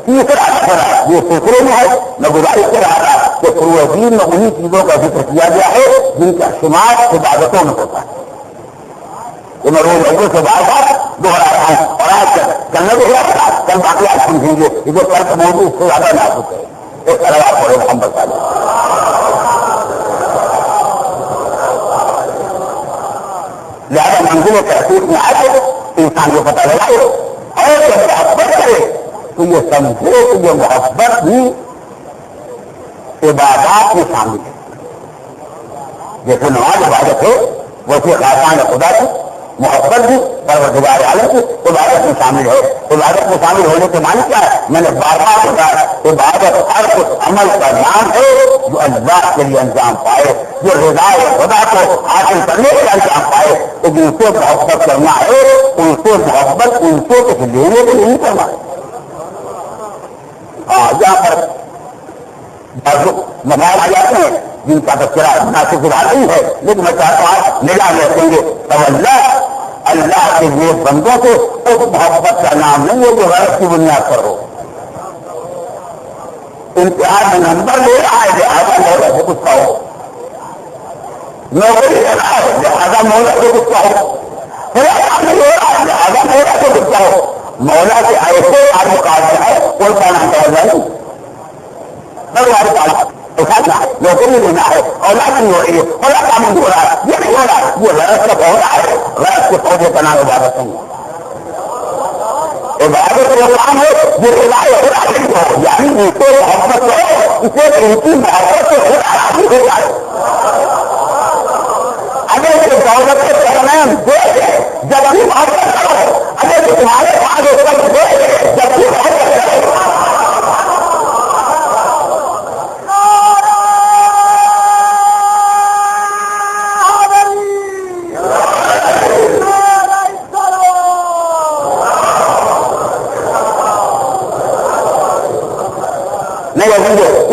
تیسرا مرحلہ یہ سلسلے میں ہے, میں گزارش کر رہا تھا کہ فروع دین میں انہیں چیزوں کا ذکر کیا گیا ہے جن کا شمار عبادتوں میں ہوتا ہے. یہ میں روز اردو سے بار بار دوہرا رہا ہوں اور آج کرنے کو ہوا تھا کل باقی آپ سمجھیں گے. یہ جو ترک موضوع اس سے زیادہ نازک ہے. ایک طرح آپ پڑھے ہم بتا دیں. لہٰذا منزل تحقیق میں آئے انسان کو پتہ لگائے اور جب محبت کرے تو یہ سمجھے کہ یہ محبت بھی عبادات میں شامل ہے. جیسے نماز عبادت ہے ویسے خاصان خدا کی محبت بھی پروردگار عالم کی عبادت میں شامل ہے. عبادت میں شامل ہونے کے معنی کیا ہے؟ میں نے بار بار بتایا, عبادت ہر اس عمل کا نام ہے جو اللہ کے لیے انجام پائے, جو رضا خدا کو حاصل کرنے کے انجام پائے. تو جن سے محبت کرنا ہے ان سے محبت ان سے کچھ لینے کے لیے نہیں کرنا ہے. یہاں پر نماز آ جاتے ہیں جن کا تذکرہ مناسب نہیں ہے, لیکن میں چاہتا ہوں نگاہ رکھیں گے تو اللہ کے لیے بندوں کو اس محبت کا نام نہیں ہے جو غرض کی بنیاد پر ہو. امتحان میں نمبر لے رہا ہے لہٰذا مولا سے کچھ کہو, نوکری لے رہا ہے لہٰذا مولا سے کچھ کہو, لہٰذا مولا سے کچھ کہو. مولا کے ایسے تعلقات ہے کوئی کہنا چاہتا نہیں. نوکری لینا ہے, اولاد نہیں ہو رہی ہے, اولاد کام نہیں ہو رہا ہے, یہ نہیں ہو رہا, یہ غرض کا پودا ہے. غرض کے پودے کا نام عبادت نہیں ہے. عبادت وہ کام ہے جو خدا نہیں ہو, یعنی ان کو محبت ہو, اسے ان کی محبت سے خدا راضی ہو جائے. اگر یہ دولت کے درمیان دیکھ جب بھی محبت کرو, اگر تمہارے پاس دیکھ جب بھی محبت کرو.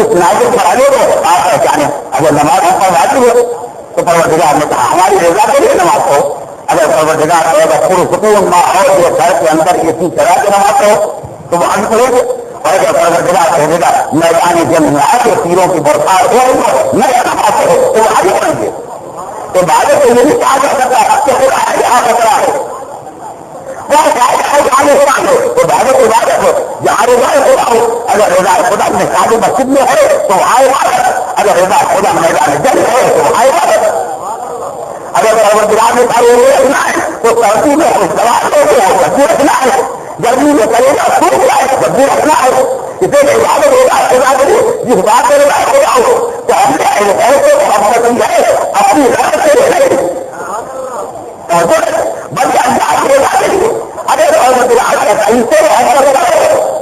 اس نازک مرحلے کو آپ پہچانے. اگر نماز پر واجب ہو تو پروردگار نے کہا ہماری رضا کے لیے نماز ہو. اگر پروردگار پرسکون ماحول کے گھر کے اندر اسی طرح کی نماز ہو تو وہ ان کرو گے. اور اگر پروردگار کہے گا میدان جنگ میں آ کے تیروں کی برسات ہو نئے نماز ہو تو وہ آگے بڑھیں گے. تو بعد سے یہ بھی کہا جا سکتا ہے کہ آ سکتا ہے تو بھارت عبادت ہو جہاں رضا خدا ہو. اگر رضا خدا اپنے شادی مسجد میں ہے تو وہاں عبادت, اگر رضا خدا میدان جنگ ہے تو وہاں عبادت. اگر پروردگار نے کہا یہ رکھنا ہے تو سردی میں رکھنا ہے, گرمی میں کرے گا سوکھ جائے جب بھی رکھنا ہے. اسے عبادت ہوگا خدا کے لیے جس بات میں رضا خدا ہو تو ہم نے ایسے محبت ہے اپنی رقم سے بلکہ اللہ کے رضا کے لیے. اگر ان سے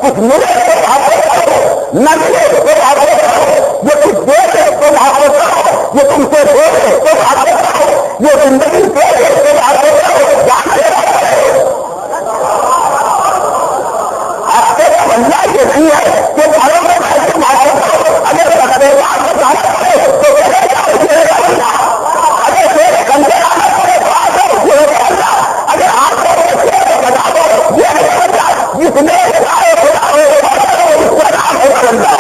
کچھ ملے تو محبت کرو, نہ ملے تو محبت کرو. یہ کچھ دے دے تو محبت کرو, یہ تم سے دے دے تو محبت کرو. تمنا یہ نہیں ہے کہ گھروں میں بیٹھ کے محبت کرو. اگر رکھتے تو اگر میرے گندے آنا پڑے تو آگے اللہ. اگر آپ کو بتا دو یہ جس نے خدا اس کا نام ہوگا اللہ.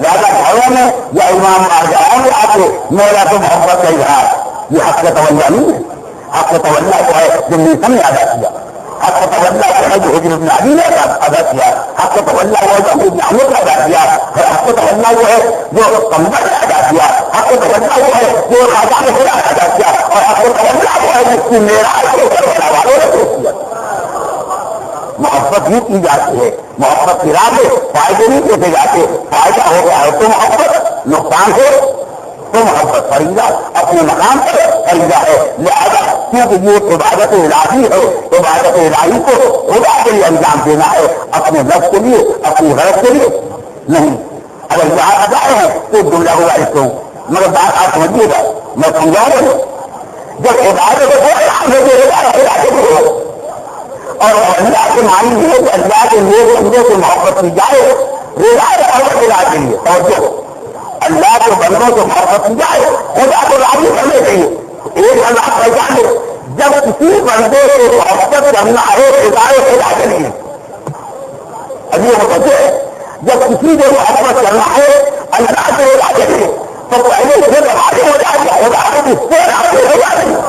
لہٰذا گھروں میں یا امام آجاؤں میں آ کے مولا کو محبت کا اظہار یہ حق کا توجہ نہیں ہے. حق کا توجہ کو ہے جو نیسم نے ادا کیا. حق کا توجہ کو ہے جو حجر ابن علی نے ادا کیا. حق کا توجہ وہ ہے جو ابن عمر نے ادا کیا. حق کا توجہ وہ ہے جو کمبر نے ادا کیا. حق کا توجہ وہ ہے جو راجا نے ادا کیا. اور حق کا توجہ وہ ہے جس کی معراج کو کرنے والوں نے پیش کیا. محبت ہی کی جاتی ہے. محبت کی راہ میں فائدے نہیں دیتے جاتے. فائدہ ہو گیا ہے تو محبت, نقصان ہو تو محبت. فریضہ اپنے مقام پر فریضہ ہے. لہذا کیونکہ یہ عبادت الہی ہے, عبادت الہی کو خدا کے لیے انجام دینا ہے, اپنے لفظ کے لیے, اپنی غرض کے لیے نہیں. اگر یہاں ادائے ہیں تو جملہ ہوا اس کو, مگر بات آپ سمجھیے گا, میں سمجھاؤں گا. جب عبادت اور اللہ کے معنی یہ کہ اللہ کے لیے بندے سے محبت کی جائے, رضا محبت کے کے لیے. اور جو اللہ کے بندوں سے محبت کی جائے خدا کو راضی کرنے کے لیے. ایک اللہ پہچانے جب کسی بندے سے محبت کرنا ہے رضا خدا کے لیے. ابھی وہ بچے جب کسی سے محبت کرنا ہے اللہ کے رضا کے لیے تو پہلے سے راضی ہو جائے گا. خدا کو اس سے راضی ہو جائے گا.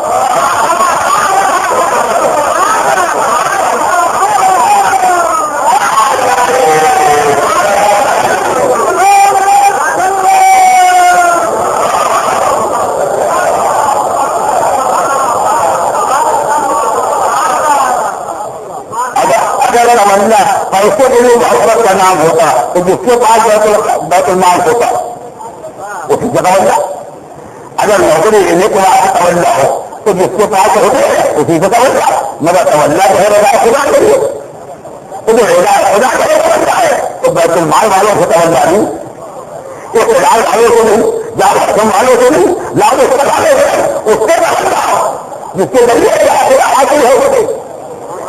پیسے کے لیے محبت کا نام ہوتا تو جس کے پاس بیت المال ہوتا اسی جگہ ہوتا. اگر نوکری لینے کے بعد توجہ ہو تو جس کے پاس ہوتے اسی جگہ ہوتا. مگر توجہ ہے رضا خدا کے لیے تو جو رضا خدا کے لیے توجہ ہے تو بیت المال والوں سے توجہ نہیں, اقتدار والوں کو نہیں, یا حکم والوں کو نہیں, لاگو والوں سے اس سے توجہ جس کے ذریعے خدا حاصل ہو سکے.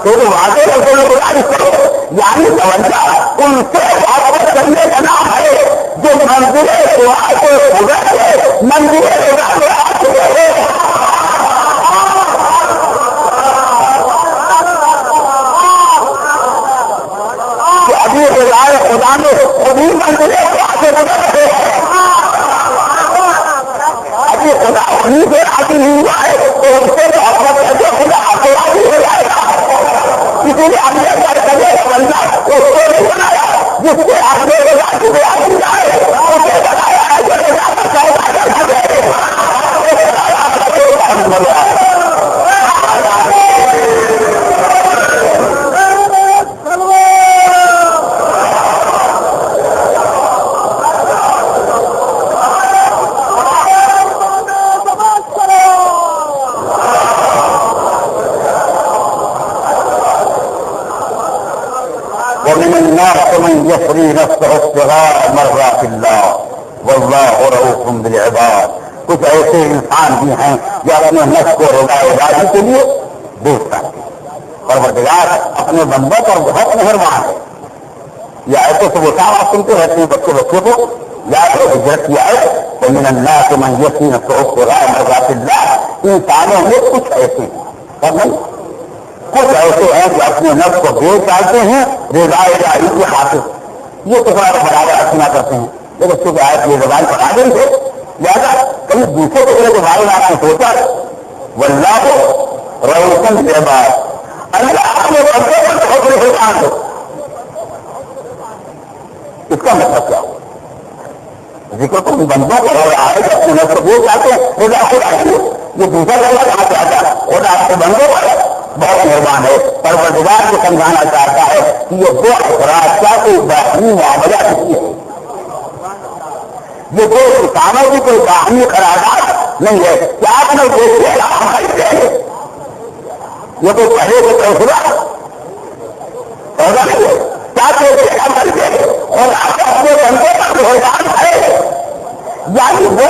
تو واقعی رسول گزارش کرو یعنی توجہ ان سے محبت کرنے کا نام ہے جو منزل خدا کو خدا ہے, منزل خدا کو حاصل ہے. ابھی خدا نے خودی منزل خدا سے گزر رہے ہیں. ابھی خدا انہیں سے حاصل ہوا ہے تو ان سے محبت کر کے خدا کو حاصل ہو جائے گا. اسی لیے ہم نے بندہ اس کو نہیں بنایا جس سے آپ نے اسے بنایا ہے جو ومن الناس من يشري نفسه ابتغاء مرضات الله والله رؤوف بالعباد. کچھ ایسے انسان بھی ہیں جو اپنے نفس کو رضا راضی کے لیے بیچتا ہے. پروردگار اپنے بندوں پر بہت مہربان ہے. یہ ایسے سے وہ کام آپ سنتے رہتے ہیں بچے کو یا تو ہجرت کیا ہے ومن الناس من يشري نفسه ابتغاء مرضات الله. انسانوں میں کچھ ایسے ہیں اور نہیں کچھ ایسے ہیں جو اپنے نفس کو بیچ ڈالتے ہیں رضا الہی کی خاطر. یہ تو بڑا برابر رکھنا کرتے ہیں لیکن چونکہ آئے یہ زبان پڑھا دیں گے لہٰذا کہیں دوسرے ٹکڑے کے بارے میں آپ نے سوچا واللہ رؤوف بالعباد. اللہ اپنے بندوں پر بہت مہربان ہو. اس کا مطلب کیا ہو ذکر تو بندوں کو ہو رہا ہے کہ اپنے نفس کو بیچ ڈالتے ہیں رضا خدا کے لیے. یہ دوسرا جگہ کہاں سے آتا ہے خدا اپنے بندوں پر بہت مہربان ہے. پروردگار کو سمجھانا چاہتا ہے کہ یہ دو افراد کا کوئی باہمی معاملہ نہیں ہے. یہ دو کسانوں کی کوئی باہمی قرارداد نہیں ہے کہ آپ نے دیکھیے یہ تو پہلے سے فیصلہ نہیں ہے کیا اور آپ اپنے بندے کا مہربان ہے یعنی وہ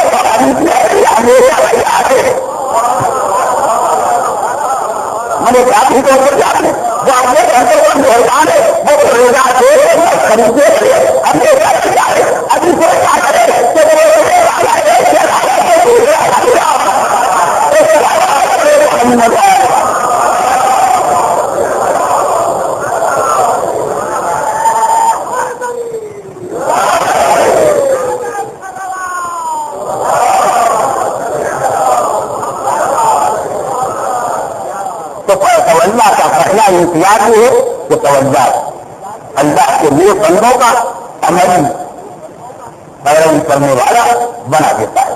ہمیشہ ہے ہمیں کافی طور پر جاتے وہ اپنے گھنٹے پر مہربان ہے وہ روزہ دے خریدے اپنے گھر جائے ابھی سے کیا کرے توجہ کا پہلا امتیاز یہ ہے کہ توجہ اللہ کے لیے بندوں کا عملی پیروی کرنے والا بنا دیتا ہے.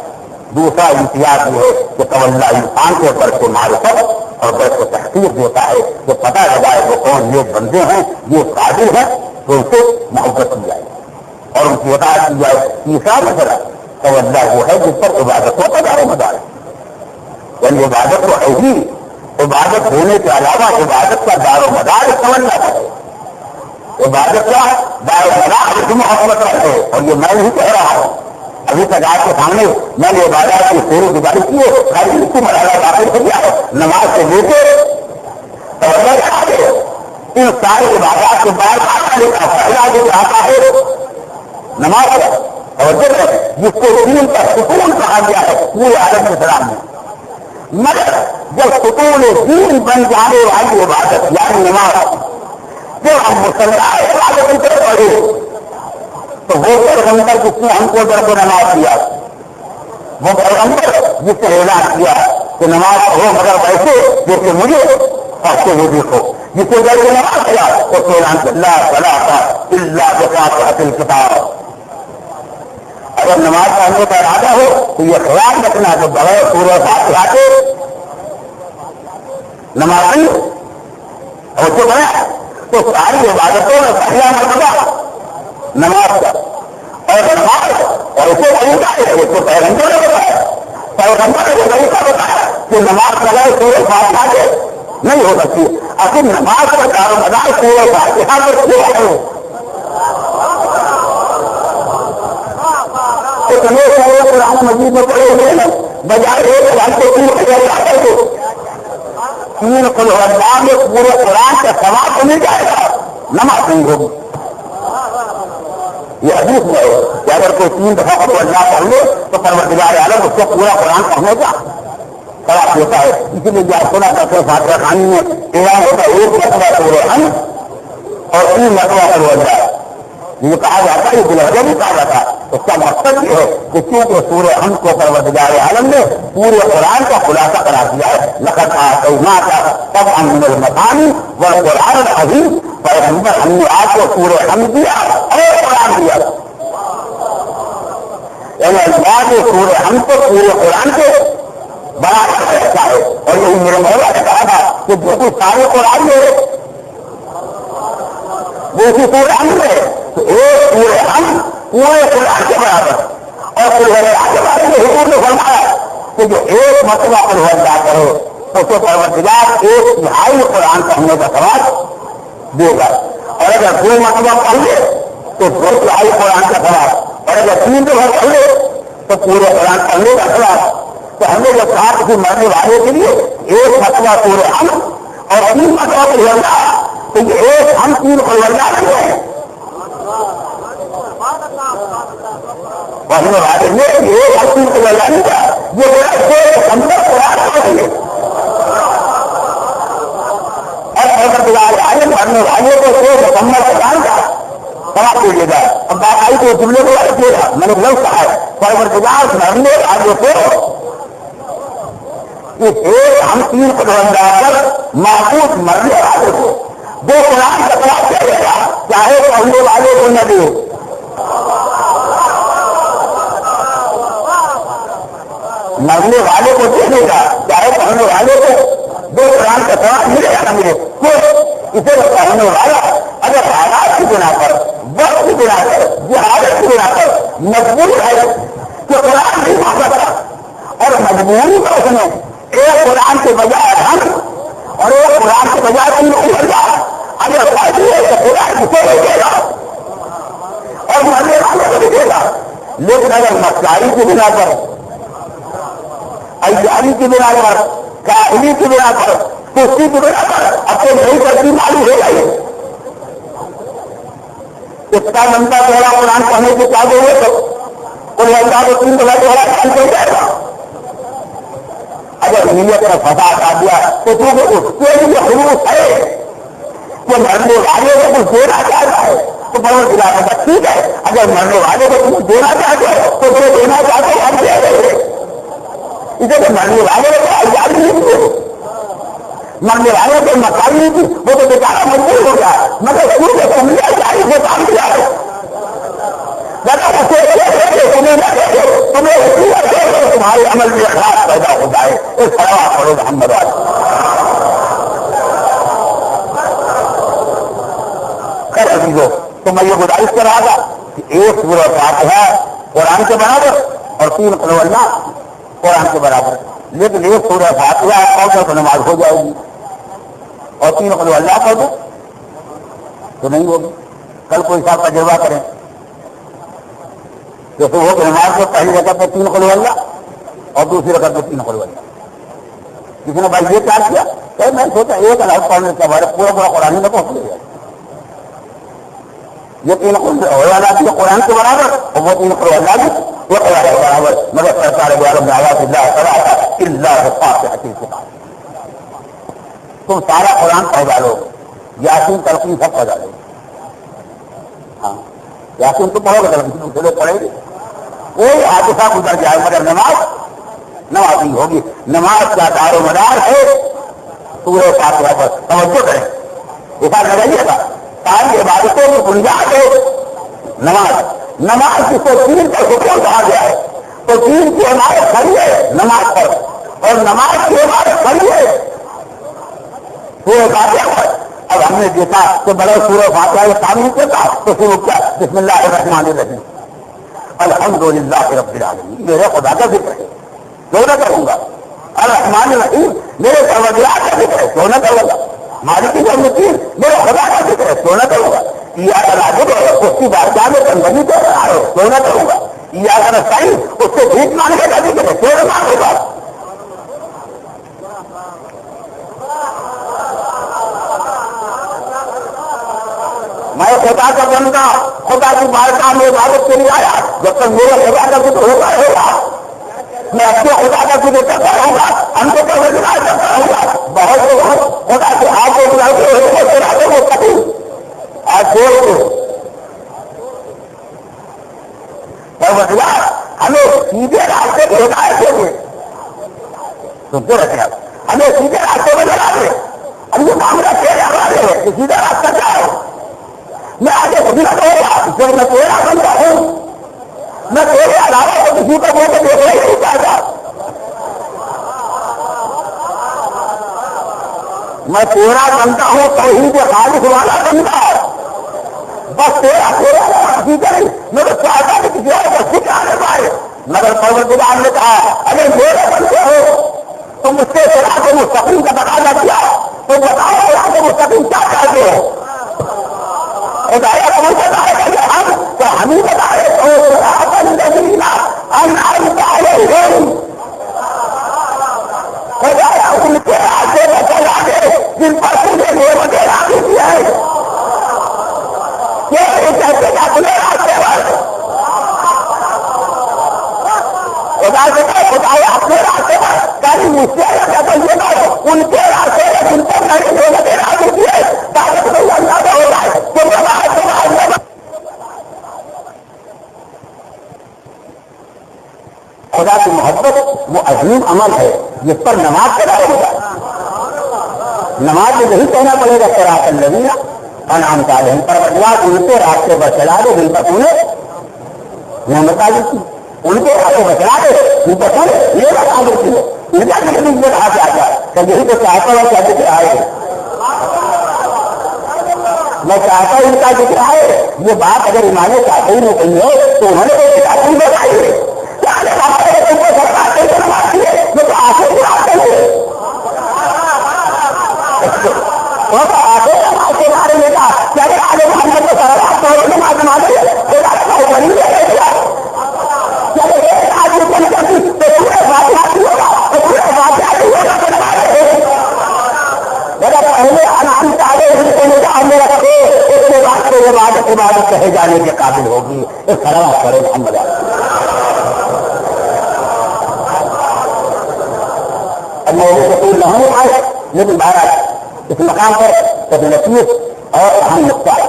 دوسرا امتیاز یہ ہے کہ توجہ انسان کے اوپر سے معرفت اور بڑھ سے تحقیق دیتا ہے کہ پتہ لگائے وہ کون یہ بندے ہیں یہ قابل ہیں تو ان سے محبت کی جائے اور ان کی اطاعت کی جائے. تیسرا مسئلہ توجہ وہ ہے جس پر عبادت کا دار و مدار ہے. یعنی عبادت تو ہے ہی عبادت ہونے کے علاوہ عبادت کا دار و مدار توجہ ہے. عبادت کا دار و مدار محبت رکھے اور یہ میں نہیں کہہ رہا ہوں. ابھی تک آپ کے سامنے میں نے عبادت کی شروع گزاری کی ہے خالی اس کو مرحلہ داخل ہو گیا ہے. نماز سے لے کے توجہ رکھا ہے ان ساری عبادات کے بعد پہلا جو آتا ہے نماز ہے توجہ ہے جس کو دین کا سکون کہا گیا ہے پورے عالم اسلام میں. مگر جب سکون دین بن جانے والی عبادت یعنی نماز جب ہم مسلمان عبادت پڑھے تو وہ پیغمبر جس نے ہم کو در کو نماز دیا وہ پیغمبر جس نے اعلان کیا کہ نماز پڑھو مگر ویسے جیسے مجھے پڑھتے ہوئے دیکھو جسے در کو نماز دیا اس نے اعلان کیا اللہ صلاح اللہ بفاتحۃ الکتاب. اگر نماز پڑھنے کا ارادہ ہو تو یہ خیال رکھنا کہ بغیر پورے فاتحہ کے نماز نہیں ہو اور جو بنا تو ساری عبادتوں میں پہلا مرتبہ نماز کا اور نماز اور اسے طریقہ ہے اس کو پیغمبر نے بتایا پیغمبر نے طریقہ بتایا کہ نماز بغیر پورے فاتحہ کے نہیں ہو سکتی. اصل نماز کا دار و مدار پورے فاتحہ پر کیوں ہے قرآن مجید میں پڑے ہوئے ہیں بجائے ایک گھنٹے تین قل هو اللہ میں پورے قرآن کا ثواب تو مل جائے گا نماز نہیں ہوگی. یہ حدیث میں ہے کہ اگر کوئی 3 دفعہ قل هو اللہ پڑھ لے تو پروردگار عالم اس کو پورا قرآن پڑھنے کا ثواب دیتا ہے. اسی لیے جو سنا کرتے فاتحہ خوانی میں اعلان ہوتا ہے 1 مرتبہ سورہ حمد اور 3 مرتبہ قل هو اللہ. یہ کہا جاتا ہے یہ بلحجہ بھی کہا جاتا ہے. اس کا مقصد یہ ہے کہ کیونکہ سورہ حمد کو پروردگار عالم نے پورے قرآن کا خلاصہ قرار دیا ہے. لقد آتیناک سبعا من المثانی والقرآن العظیم. پیغمبر ہم نے آپ کو سورہ حمد دیا اور قرآن دیا. یعنی اللہ نے سورہ حمد کو پورے قرآن کے بڑا رکھا ہے. اور یہی میرے مولا نے کہا تھا کہ جو کچھ سارے قرآن میں وہ اسی سورہ حمد ہے تو ایک پورے حمد پورے قرآن کے برابر اور قل هو اللہ کے بارے میں حضور نے فرمایا کہ جو ایک مرتبہ قل هو اللہ کرو تو اسے پروردگار 1/3 قرآن پڑھنے کا ثواب دے گا. اور اگر 2 مرتبہ پڑھ لے تو 2/3 قرآن کا ثواب اور اگر 3 دفعہ پڑھ لے تو پورے قرآن پڑھنے کا ثواب. تو ہم نے جو کہا کسی مرنے والے کے لیے 1 مرتبہ سورہ حمد اور 3 مرتبہ قل هو اللہ تو یہ 1 ہم 3 قل هو اللہ نہیں ہے. پڑھنے والے میں یہ اپنی کو لگانے کا یہ بڑا اندر قرآن ہے اور پروردگار عالم پڑھنے والے کو مکمل قرآن کا ثواب دے گا. اب بات آئی تو جملے کو رکھیے گا میں نے لفظ کہا ہے پروردگار مرنے والے کو ایک ہم 3 قل هو اللہ پر محفوظ مرنے والے کو 2 قرآن کا ثواب دے گا چاہے پڑھنے والے کو نہ دے. مرنے والے کو دینے گا چاہے پڑھنے والے کو 2 قرآن کا ثواب ملے گا نہ ملے. اسے پڑھنے والا اگر حالات کی بنا پر وقت کی بنا پر جہالت کی بنا پر مجبور ہے کہ قرآن نہیں پڑھ سکتا اور مجبوری پر اس نے ایک قرآن کے بجائے ہم اور ایک قرآن کے بجائے 3 نہیں بن جائے اگر قرآن اسے لے گا اور مرنے والے کو لکھے گا. لیکن اگر مسائل کی بنا پر ایاری کی بنا پر کاہلی کی بنا پر تو اس کی بنا پر اب تو نئی ترتیب معلوم ہو جائے. اتنا لمبا چوڑا قرآن پڑھنے کے کیا ہوئے تو کوئی اللہ کو 3 دفعہ چوڑا قرآن پڑھ جائے گا. اگر نیت کا فساد آ گیا تو کیونکہ اس کے لیے حروف ہے کہ مرنے والے کو کچھ دینا چاہتا ہے تو بڑوں دلانا تھا ٹھیک ہے. اگر مرنے والے کو کچھ دینا چاہتے ہو تو جو دینا چاہتے ہو ہم دے دیں. اسے تو مرنے والے کو آزادی نہیں دی, مرنے والے کو مکان نہیں دی, وہ تو بیچارہ مجبور ہو گیا. مگر کیونکہ تم نے جاری سے کام کیا ہے تمہارے عمل میں اخلاق پیدا ہو جائے. اس طرح پڑھو محمد والے کر عزیزو. تو میں یہ گزارش کر رہا تھا کہ ایک سورہ فاتحہ قرآن کے برابر اور 3 قل هو اللہ قرآن کے برابر, لیکن ایک سورہ فاتحہ پڑھ کر تو نماز ہو جائے گی اور 3 قل هو اللہ پڑھ دو تو نہیں ہوگی. کل کوئی صاحب تجربہ کریں جیسے وہ نماز کو پہلی رکعت میں 3 قل هو اللہ اور دوسری رکعت میں 3 قل هو اللہ. کسی نے بھائی یہ کیا کیا کہ میں سوچا ایک الگ پڑھنے کے بعد پورا قرآن میں پہنچ گیا. یہ 3 قل هو اللہ کی قرآن کے برابر اور وہ 3 قل هو اللہ کی وہ قرآن کے برابر. مگر سرکار عالم نے آیات اللہ تعالیٰ اللہ فاتحہ کی کتاب تم سارا قرآن پڑھ ڈالو, یاسین تلقین سب پڑھ ڈالو. ہاں یاسین تو پڑھو گے تلقین چلو پڑھے گی. کوئی حادثہ گزر جائے مگر نماز نہیں ہوگی. نماز کا دار و مدار ہے سورہ فاتحہ پر. توجہ کریں, ایسا لگائیے گا ساری عبادتوں کی بنیاد ہے نماز. نماز جس کو دین کا حکم کہا گیا ہے تو دین کی عمارت کھڑی ہے نماز پر, اور نماز کی عمارت کھڑی ہے سورہ فاتحہ پر. اب ہم نے دیکھا کہ بڑے سورہ فاتحہ یہ کام نہیں کرتا تو شروع کیا بسم اللہ الرحمن الرحیم الحمدللہ رب العالمین. میرے خدا کا ذکر ہے کیوں نہ کروں گا. الرحمن الرحیم میرے پروردگار کا ذکر ہے کیوں نہ کروں گا. مالک یوم الدین میرے خدا کا ذکر ہے کیوں نہ کروں گا. ایاک نعبد اس کی بارگاہ میں بندگی کر رہا ہے کیوں نہ کروں گا. ایاک نستعین اس سے بھیک مانگنے کا ذکر ہے کیوں نہ مانگوں گا. میں خدا کا بندہ خدا کی بارگاہ میں عبادت کے لیے آیا. جب تک میرے خدا کا ذکر ہوگا میں اپنے خدا کا ذکر کرتا رہوں گا, ہم کو پروردگار کرتا رہوں گا. بہت لوگ خدا کے ہاتھ کو بلاتے وہ کبھی آج چھوڑ دو. پروردگار ہمیں سیدھے راستے کی ہدایت دے, سنتے رہتے ہیں ہمیں سیدھے راستے میں لگا دے. ہم یہ معاملہ تیرے حوالے ہے کہ سیدھا راستہ کیا ہے. میں آگے کبھی نہ کہوں گا جب میں تیرا بندہ ہوں, میں تیرے علاوہ کو کسی کو بول کے دیکھنا ہی نہیں چاہتا. میں تیرا بندہ ہوں توحید خالص والا بندہ, بس تیرا نہیں. میں تو چاہتا کہ کسی اور کو ذکر آنے پائے. مگر پروردگار نے کہا اگر میرے بندے ہو تو مجھ سے صراط مستقیم کا تقاضا کیا تو بتاؤ صراط مستقیم کیا چاہتے ہو. خدایا کون بتائے ہم تو ہم ہی بتائے خدایا ان کے راستے میں چلا دے جن پر تجھے نعمتیں راضی کی ہے. یہ کہتے ہیں اپنے راستے پر خدا سے خدایا اپنے راستے پر کہیں مجھ سے ان کے راستے میں جن پر میں نے نعمتیں راضی کی ہے تاکہ تمہیں اندازہ ہو جائے. خدا کی محبت وہ عظیم عمل ہے جس پر نماز پیدا ہوگا. نماز میں یہی کہنا پڑے گا صراط الذین انعمت علیہم, پروردگار ان کے راستے پر چلا دے جن پر تم نے نعمت عطا کی. ان کے راستے پر چلا دے جن پر تم نے یہ بتا دیتی ہے. یہ کہا سے آتا کہ یہی تو چاہتا ہوں کیا ذکر آئے, میں چاہتا ہوں ان کا ذکر آئے. یہ بات اگر امام شافعی نے کہی ہے تو انہوں نے کوئی کتاب نہیں بتائی ہے. عبادت کہے جانے کے قابل ہوگی. اس طرح کرے محمد رسول نہ ہوں آئے. لیکن بہرحال اس مقام پر کبھی نصیحت اور اہم نقطہ ہے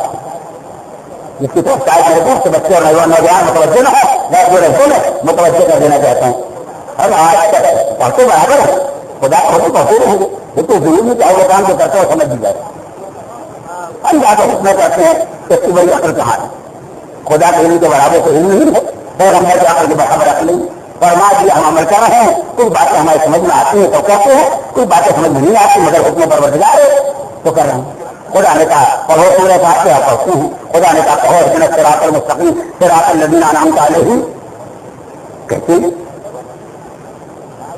جس کی طرف شاید میرے دوست بچے اور نوجوان متوجہ نہ ہے. میں جو رہتے میں متوجہ کر دینا چاہتا ہوں. ہم آج تک پڑھتے برابر ہیں, خدا کو پڑھتے رہیں گے, یہ تو ضرور نہیں چاہے وہ کام جو کرتے ہو سمجھ بھی جائے. ہم جا کر حکم کرتے ہیں کہ اس کی بڑی عقل کہاں ہے. خدا کے علم کے برابر تو علم نہیں ہے, اور ہم ایسے عقل کے برابر رکھ لیں. فرما دیا ہم عمل کر رہے ہیں, کچھ باتیں ہمارے سمجھ میں آتی ہیں تو کرتے ہیں, کچھ باتیں سمجھ میں نہیں آتی مگر حکم پروردگار ہے تو کر رہے ہیں. خدا نے کہا پڑھو سورہ فاتحہ پڑھتے ہیں. خدا نے کہا پڑھو اہدنا الصراط المستقیم صراط الذین انعمت علیہم کہتے ہیں.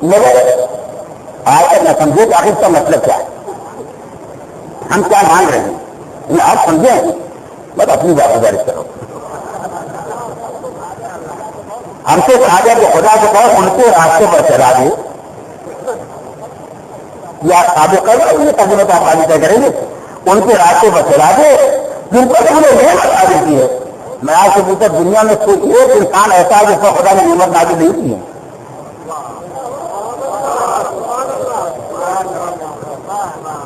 مگر آج تک نہ سمجھے کہ آخر اس کا مطلب کیا ہے, ہم کیا مان رہے ہیں. آپ سمجھیں بس اپنی بات گزارش کرو. ہم سے کہا جائے کہ خدا سے کہو ان کے راستے پر چلا دے یا ثابت کر دو, یہ ترجمہ تو آپ آگے طے کریں گے. ان کے راستے پر چلا دے جن پر ہم نے نعمت نازل کی ہے. میں آپ سے پوچھتا دنیا میں کوئی ایک انسان ایسا ہے جس پر خدا نے نعمت نازل نہیں کی ہے.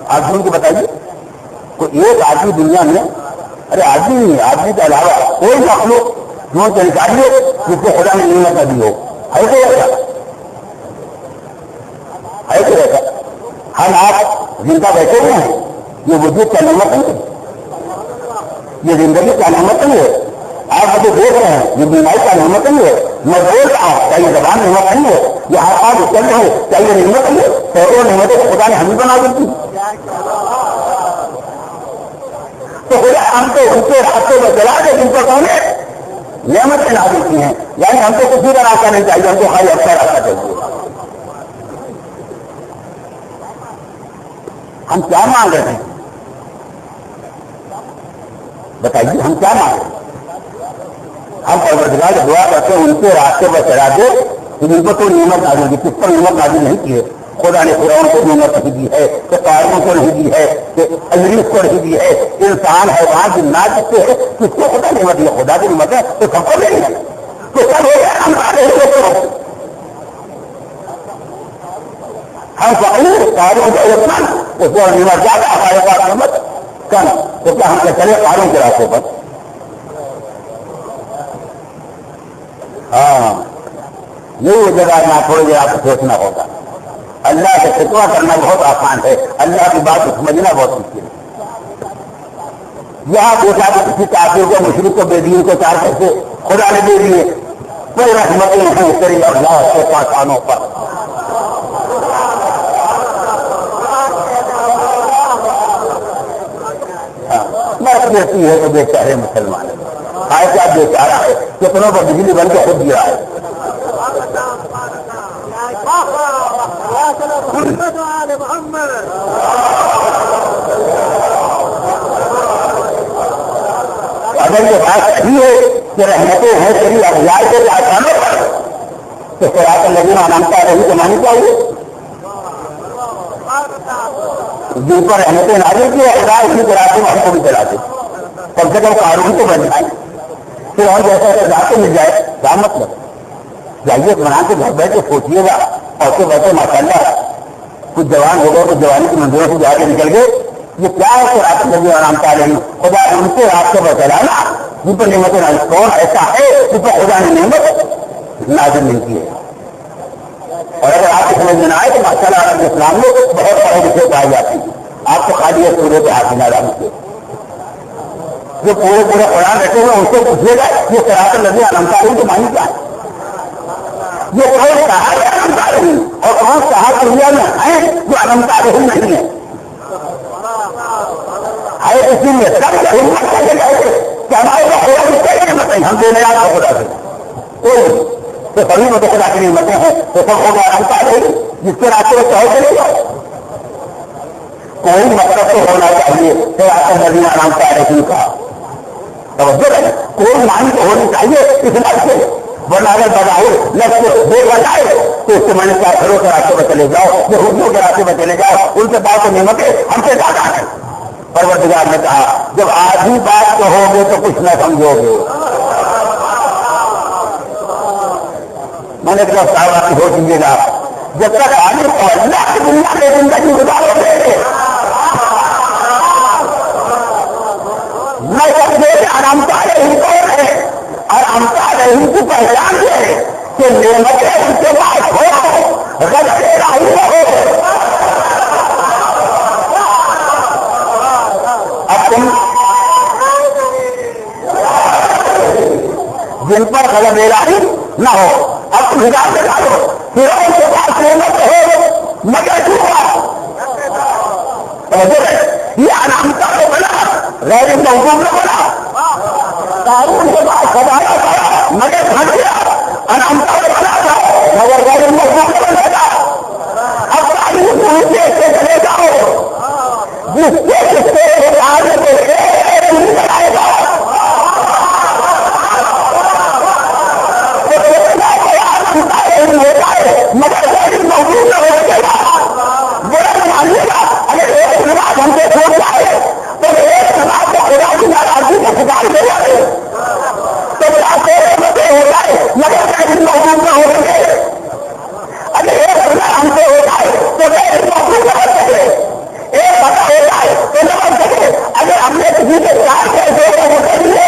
آپ جن کو بتائیے کوئی ایک آدمی دنیا میں, ارے آدمی نہیں, آدمی کے علاوہ کوئی مخلوق جو سے نکالیے جس کو خدا نے نعمت نہ دی ہو. ہے کوئی ایسا؟ ہے کوئی ایسا؟ ہم آپ جن کا بیٹھے ہوئے ہیں یہ وجود کا نعمت نہیں ہے, یہ زندگی کا نعمت نہیں ہے. آپ مجھے دیکھ رہے ہیں یہ بیماری کا نعمت نہیں ہے. میں بول رہا ہوں کیا یہ زبان نعمت نہیں ہے؟ یہ ہاتھ پاؤں چل رہے ہیں کیا یہ نعمت نہیں ہے؟ سینکڑوں نعمتیں خدا نے ہمیں بنا دی تھی. تو خدا ہم کو ان کے راستے میں چلا کے جن پر کون ہے نعمتیں نازل کی ہیں. یعنی ہم کو کسی کا راستہ نہیں چاہیے, ہم کو خالی اچھا راستہ چاہیے. ہم کیا مانگ رہے ہیں بتائیے, ہم کیا مانگ رہے ہیں؟ ہم پروردگار سے دعا کرتے ہیں ان کے راستے پر چلا دے جن پر کوئی نعمت نازل کی. کس پر نعمت نازل نہیں کی ہے؟ خدا نے فرعون کو نعمت نہیں دی ہے, کہ قارون کو نہیں دی ہے, کہ ابلیس کو نہیں دی ہے. انسان ہے وہاں جنات جتنے ہیں کس کو خدا نعمت دی؟ خدا کی نعمت ہے تو سب کو نہیں ہے. تو سب ہو گیا ہم فقیر قارون کو اتنا اس کو نعمت زیادہ ہمارے پاس نعمت کم. تو کیا ہم چلے قارون کے راستے پر؟ ہاں یہی وہ جگہ نہ تھوڑی دیر آپ کو سوچنا ہوگا. اللہ سے شکوہ کرنا بہت آسان ہے, اللہ کی بات کو سمجھنا بہت مشکل ہے. یہاں دیکھا کہ کسی کافر کو مشرک کو بے دین کو 4 پیسے خدا نے دے دیے, کوئی رحمتیں ہیں تیری اللہ کے پاسانوں پر. دیتی ہے تو بیچارے مسلمان آئے کیا بیچارہ ہے, کتنوں پر بجلی بن کے خود گرا ہے. اگر یہ بات صحیح ہے کہ رحمتیں ہیں تیری اغیار کے پاسانوں پر تو صراط الذین انعمت علیہم کو مانی چاہیے. جن پر رحمتیں نازل کی ہے خدا اسی کے راستے میں ہم کو بھی چلا دے. کم سے کم قانون تو بن جائے, پھر اور جیسا ذات مل جائے. کیا مطلب؟ جائیے بنا کے گھر بیٹھ کے سوچیے گا, اور تو بیٹھے ماشاء اللہ کچھ جوان ہو گئے, کچھ جوانی کی منزلوں سے جا کے نکل گئے. یہ کیا ہے کہ رات میں آرام پا رہی ہوں. خدا ان کے راستے پر چلانا جن پر نعمتیں نازل. کون ایسا ہے جس پر خدا نے نعمت نازل نہیں کی ہے؟ اور اگر آپ کو سمجھ میں نہ آئے تو ماشاء اللہ اسلام میں بہت پڑھے لکھے پائے جاتے ہیں. آپ کو خالی ہے سورے پہ ہاتھ نہ ڈالیں گے. جو پورے قرآن رکھے ہوئے ان سے پوچھیے گا یہ صراط الذین انعمت علیہم تو مانی کیا ہے؟ یہ کون کہا ہے انعمت علیہم, اور کون کہا دنیا میں ہے جو انعمت علیہم نہیں ہے؟ اسی لیے سب کہ ہمارے کو خدا کی کوئی نعمت نہیں, ہم دینے آئے خدا سے کوئی تو سبھی میں تو خدا کی نعمتیں ہیں. تو سب خدا انعمت علیہم جس کے راستے میں چاہے چلے جاؤ. کوئی مطلب تو ہونا چاہیے صراط الذین انعمت علیہم کا. توجہ ہے, کوئی معنی تو ہونی چاہیے اس بات سے, ورنہ اگر بظاہر لفظ بے بجائے تو اس سے میں نے کیا گھروں کے راستے میں چلے جاؤ, یہودیوں کے راستے میں چلے جاؤ, ان سے بات نعمتیں ہم سے زیادہ ہیں. پروردگار نے کہا جب آدھی بات کہو گے تو کچھ نہ سمجھو گے. میں نے کہا صاحب کی ہو سمجھے گا جب تک آدمی کو اللہ کی دنیا میں زندگی گزارو گے میں سمجھے کہ آرامتا رہی کون ہے. آرامتا رہی کی پہچان ہے کہ نعمتیں ان کے بعد ہو غلط راہی ہو. اب تم جن پر غلط راہی نہ ہو اب تم ہدایت سے ڈالو پھر ان کے پاس نعمت ہو مگر چھوڑا یہ آرامتا کو بنا غیر محبوب نہ بنا. قارون کے بعد خزانہ تھا مگر بھر گیا. آرامتا کو بنا تھا مگر غیر محبوب نہ بنے گا. اب قارون دوسرے سے چلے جاؤ جس سے آگے نہیں بنائے گا مگر غیر محبوب نہ بنے گا. برا مانیے گا اگر ایک نماز ہم سے چھوڑ جائے تو ایک نماز کو خدا کی ناراضگی کا شکار دے جائے تو بڑا تیرے مدد ہو جائے مگر غیر محبوب نہ ہو گے. اگر ایک نماز ہم سے ہو جائے تو غیر محبوب نہ بن سکے. ایک پتا ہو جائے تو نہ بن سکے. اگر ہم نے کسی کے ساتھ کیسے وہ کر لیے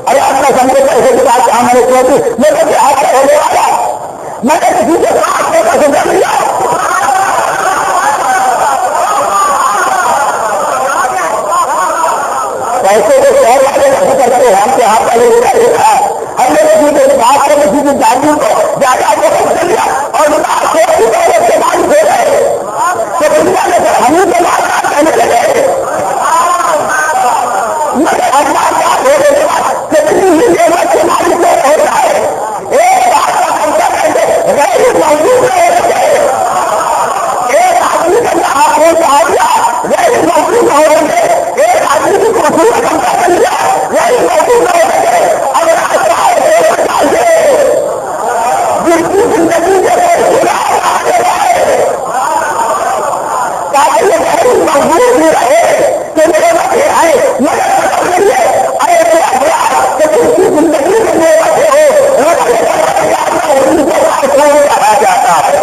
ارے اپنا سمجھے پیسے کے ساتھ کام نے کیوں میں نے آپ کا ہونے والا میں نے کسی کے ساتھ کو سمجھا لیا. پیسے کو شہر والے نہیں کرتے ہم کے ہاتھ والے ہم نے کسی کے بات کو کسی کی جانوں کو زیادہ کو سمجھ لیا اور کے بعد دے رہے تو دنیا میں ہم ہی کے بعد کہنے لگے مگر اللہ کا ہونے کے بعد کتنی ہی نعمت کے مالک میں ہوتا ہے. ایک بات کا سمجھا کرتے غیر محبوب نہ ہو سکے. ایک آدمی کا آپ کو کہا دیا غیر محبوب نہ ہو سکے. ایک آدمی کی کوشش کا سمجھا کر لیا غیر محبوب نہ ہو سکے. اگر جس کی زندگی میں آگے بڑھے تاکہ یہ غیر محبوب بھی رہے کہ میرے بچے آئے مگر زندگی میں کہا جاتا ہے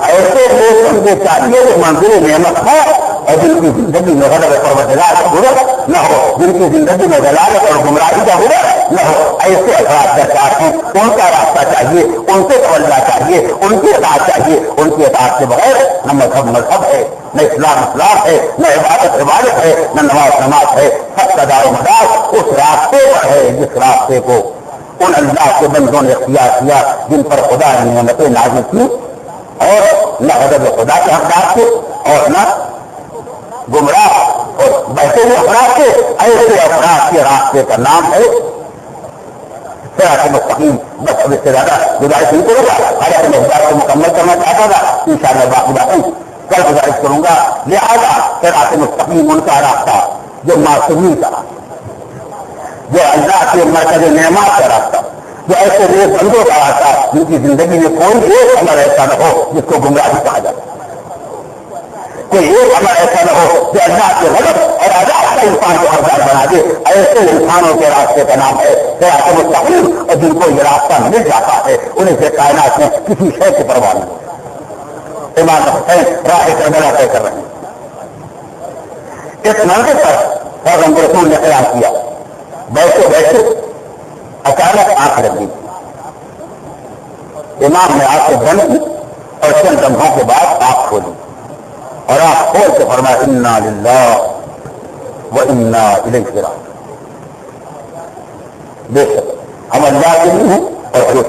ایسے لوگوں کے چاہیے جو منظور نعمت ہے اور جن کی زندگی میں غلط پروردگار کا غرور نہ ہو جن کی زندگی میں دلالت اور گمراہی کا غرور نہ ہو ایسے افراد درکار ہیں. ان کا راستہ چاہیے ان سے توجہ چاہیے ان کی اطاعت چاہیے. ان کی اطاعت کے بغیر نہ مذہب ہے نہ اسلام ہے نہ عبادت ہے نہ نماز ہے. سب کا دار و مدار اس راستے پر ہے جس راستے کو ان اللہ کے بندوں نے اختیار کیا جن پر خدا نے نعمتیں نازل کی اور نہ غضب خدا کے حقدار تھے اور نہ گمراہ اور بیٹھے ہوئے افراد کے. ایسے افراد کے راستے کا نام ہے صراط مستقیم. بس اب اس سے زیادہ گزارش نہیں کروں گا. حضرت میں ہدایت کو مکمل کرنا چاہتا تھا. انشاءاللہ باقی باتیں کل گزارش کروں گا. لہٰذا صراط مستقیم ان کا راستہ جو معصومین کا جو اللہ کے مرکز نعمت کا راستہ جو ایسے نیک بندوں کا راستہ جن کی زندگی میں کوئی ایک عمل ایسا نہ ہو جس کو گمراہی کہا جائے. کوئی ایک عمل ایسا نہ ہو جو اللہ کے غلط اور آزاد کا انسان کو حقدار بنا دے. ایسے انسانوں کے راستے کا نام ہے صراط مستقیم. اور جن کو یہ راستہ مل جاتا ہے انہیں سے کائنات میں کسی شے کی پرواہ نہیں ہوتی. امام حسین راہ کربلا طے کر رہے ہیں. اس موقع پر پیغمبر رسول نے قیام کیا. بیٹھے بیٹھے اچانک آنکھ لگ گئی. امام نے آنکھیں بند کی اور چند لمحوں کے بعد آنکھ کھولی اور آنکھ کھول کے فرمایا انا للہ و انا الیہ راجعون. بے شک ہم اللہ کے لیے ہیں اور جو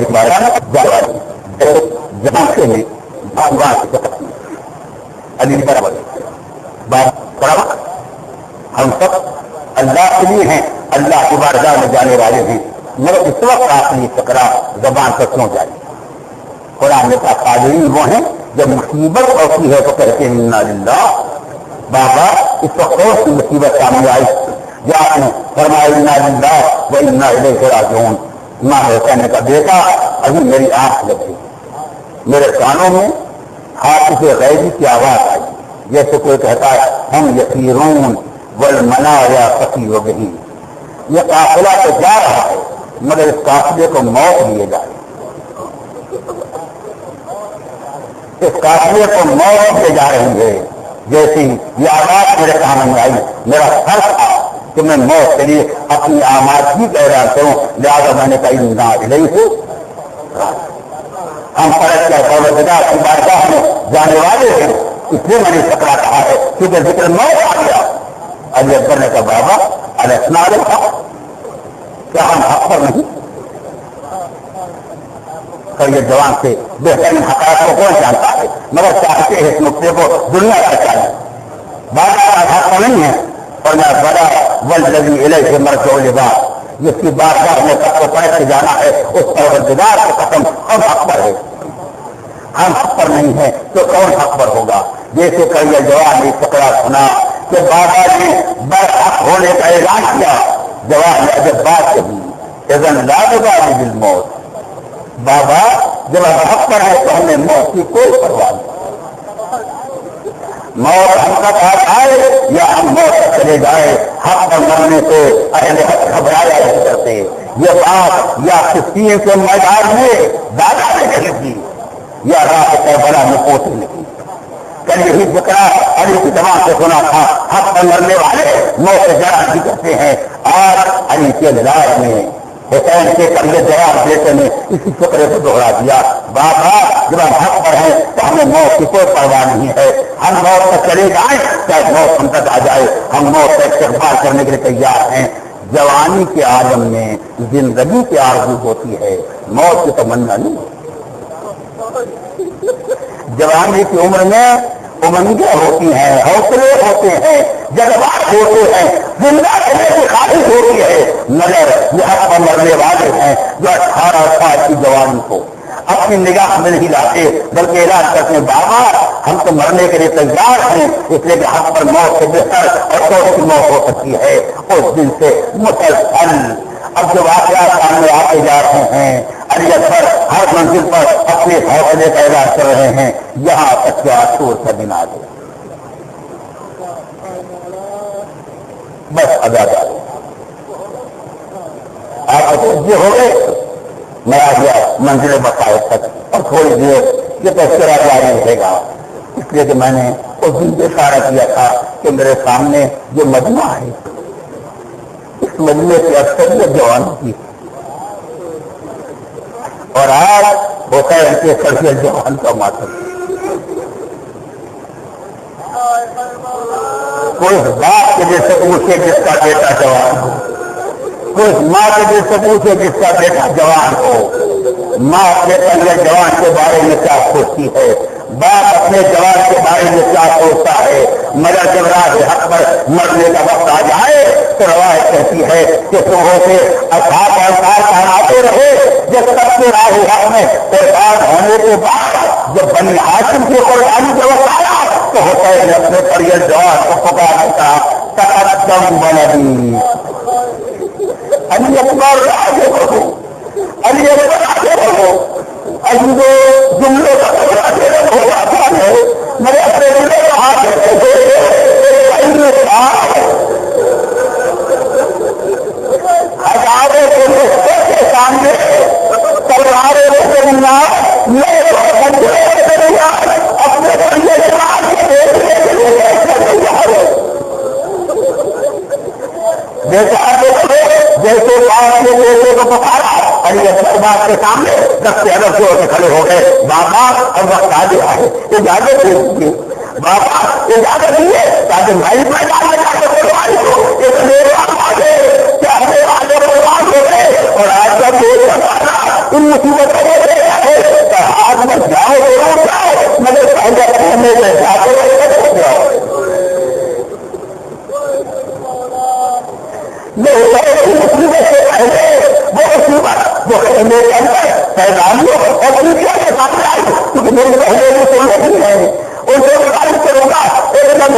جانتے ہیں علی برابر برابر ہم سب اللہ کے لیے ہیں اللہ کی بارگاہ میں جانے والے ہیں. مگر اس وقت آپ کی تکرار زبان پر کیوں جائے قرآن کا قادری وہ ہیں جب مصیبت ہوتی ہے تو کہتے ہیں انا للہ. بابا اس وقت اور سی مصیبت سامنے آئی جو آپ نے فرمایا انا للہ و انا الیہ راجعون. امام حسین نے کہا بیٹا ابھی میری آنکھ لگ گئی, میرے کانوں میں حافظ غیبی کی آواز آئی جیسے کوئی کہتا ہے ہم یسیرون والمنایا فقیر و بہین. یہ قافلہ تو جا رہا ہے مگر اس قافلے کو موت لیے جائے, اس قافلے کو موت لے جا رہی ہے. جیسی یہ آواز میرے کانوں میں آئی میرا فرض تھا کہ میں موت کے لیے اپنی آمادگی پیدا کروں, لہٰذا میں نے کہا انا الیہ. ہم فرض کیا پروردگار کی بارگاہ میں جانے والے ہیں اس لیے میں نے سکڑا کہا ہے کیونکہ ذکر موت آ گیا. علی اکبر نے کہا بابا الحسن الحق, کیا ہم حق پر نہیں؟ کہ یہ جوان سے بہترین حقائق کو کون جانتا ہے مگر چاہتے ہیں اس نقطے کو دنیا کا چاہیے. بارگاہ حق پر نہیں ہے اور میں بڑا والذی الیہ مرجع العباد, جس کی بارگاہ میں سب کو پلٹ کے جانا ہے اس پروردگار کو قسم ہم حق پر ہے. ہم حق پر نہیں ہیں تو کون حق پر ہوگا؟ جیسے کہ یہ جوان نے فقرہ سنا کہ بابا نے برحق ہونے کا اعلان کیا, جوان نے جب بات کہی اذن لا تبالی بالموت. بابا جب ہم حق پر ہے تو ہمیں موت کی کوئی پرواہ نہیں. موت ہم کا پاس آئے یا ہم موت تک چلے جائے, حق پر مرنے سے اہل حق گھبرایا نہیں کرتے. یہ بات یا فلسطین کے میدان میں دادا نے کہی تھی یا راہ کربلا میں پوتی نہیں. کل یہی ذکر علی کی زبان سے سنا تھا, حق پر مرنے والے موت سے جرا بھی کرتے ہیں. آج علی کے للاٹ میں حسین کے کمرے جواب بیٹے نے اسی فکرے کو دوہرا دیا. بابا جب ہم حق پر ہیں تو ہمیں موت کی کوئی پرواہ نہیں ہے. ہم موت تک چلے جائیں چاہے موت ہم تک آ جائے, ہم موت کا استقبال کرنے کے لیے تیار ہیں. جوانی کے عالم میں زندگی کی آرزو ہوتی ہے, موت کی تمنا نہیں. جوانی کی عمر میں امنگیں ہوتی ہیں, حوصلے ہوتے ہیں, جذبات ہوتے ہیں, زندہ رہنے کی خواہش ہوتی ہے, مگر یہ حق پر مرنے والے ہیں جو 18 سال کی جوانی کو اپنی نگاہ میں نہیں لاتے بلکہ اعلان کرتے ہیں بابا ہم تو مرنے کے لیے تیار ہیں, اس لیے کہ حق پر موت سے بہتر اور کون سی موت ہو سکتی ہے. اس دن سے مسلسل اب جو واقعات سامنے آتے جا رہے ہیں, علی اکبر ہر منزل پر اپنے حوصلے کا اعلان کر رہے ہیں, یہاں تک کہ عاشور کا دن آ گیا. بس ادا دار آپ یہ ہو گئے, میں آ گیا منزل بقایت تک اور تھوڑی دیر یہ تذکرہ جاری رہے گا. اس لیے کہ میں نے اس دن یہ اشارہ کیا تھا کہ میرے سامنے جو مجمع ہے اس مجمع کی اکثریت جوانوں کی, اور آج حسین کے سرحد جوان کا ماتم. کوئی باپ کے جیسے پوچھے جس کا بیٹا جوان ہو, کوئی ماں کے جیسے پوچھے جس کا بیٹا جوان ہو. ماں اپنے پہلے جوان کے بارے میں کیا سوچتی ہے, باپ اپنے جوان کے بارے میں کیا سوچتا ہے, مگر جب راہ حق پر مرنے کا وقت آ جائے تو روایت کہتی ہے کہ صبح سے اصحاب انصار کہلاتے رہے جب تک کے راہ حق میں قربان ہونے کے بعد جب بنی ہاشم کی قربانی کے وقت آیا تو حسین نے اپنے پر یہ جوان کو پکارا تھا تقدم بلدی علی اکبر آگے بڑھو, علی اکبر آگے بڑھو. علی کو جملے کا آسان ہے میرے اپنے جملے کا ہاتھ ہزاروں کے سامنے تلواریں اپنے جیسے بیٹے کو پکارا علی اکبر کے سامنے 10 ادب سے ہوتے کھڑے ہو گئے. بابا اب وقت آ گیا ہے اجازت دے دیجیے, بابا اجازت دیے تاکہ بھائی میدان میں جا کے قربانی ہو. قربان ہو گئے اور آج کا ان مصیبتوں کو ہاتھ میں جاؤ ضرور جاؤ مگر پہلے کہنے سے جاؤ. مصیبت سے پہلے وہ مصیبت وہ کہنے کے اندر پہچانیے اور دوسرے کے سامنے آئے کیونکہ میرے پہلے بھی کوئی نہیں ہے ان کو مخالف کروں گا ایک دم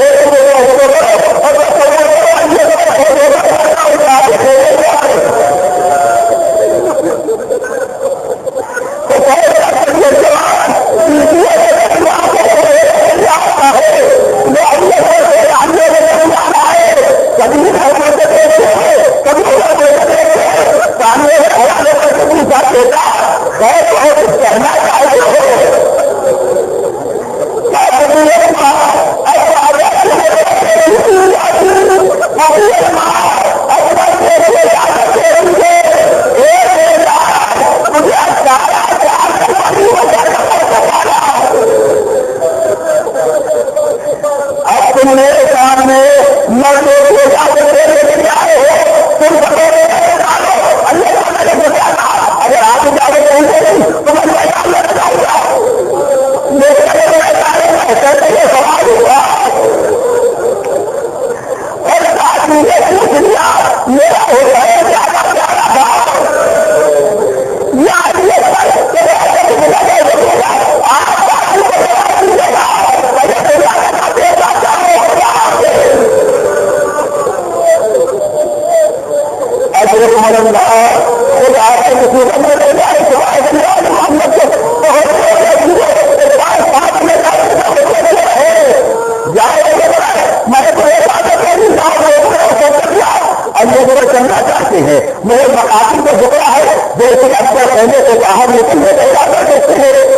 میرے مقاصد کو جھکڑا ہے جیسے اکثر پہلے سے باہر نکلنے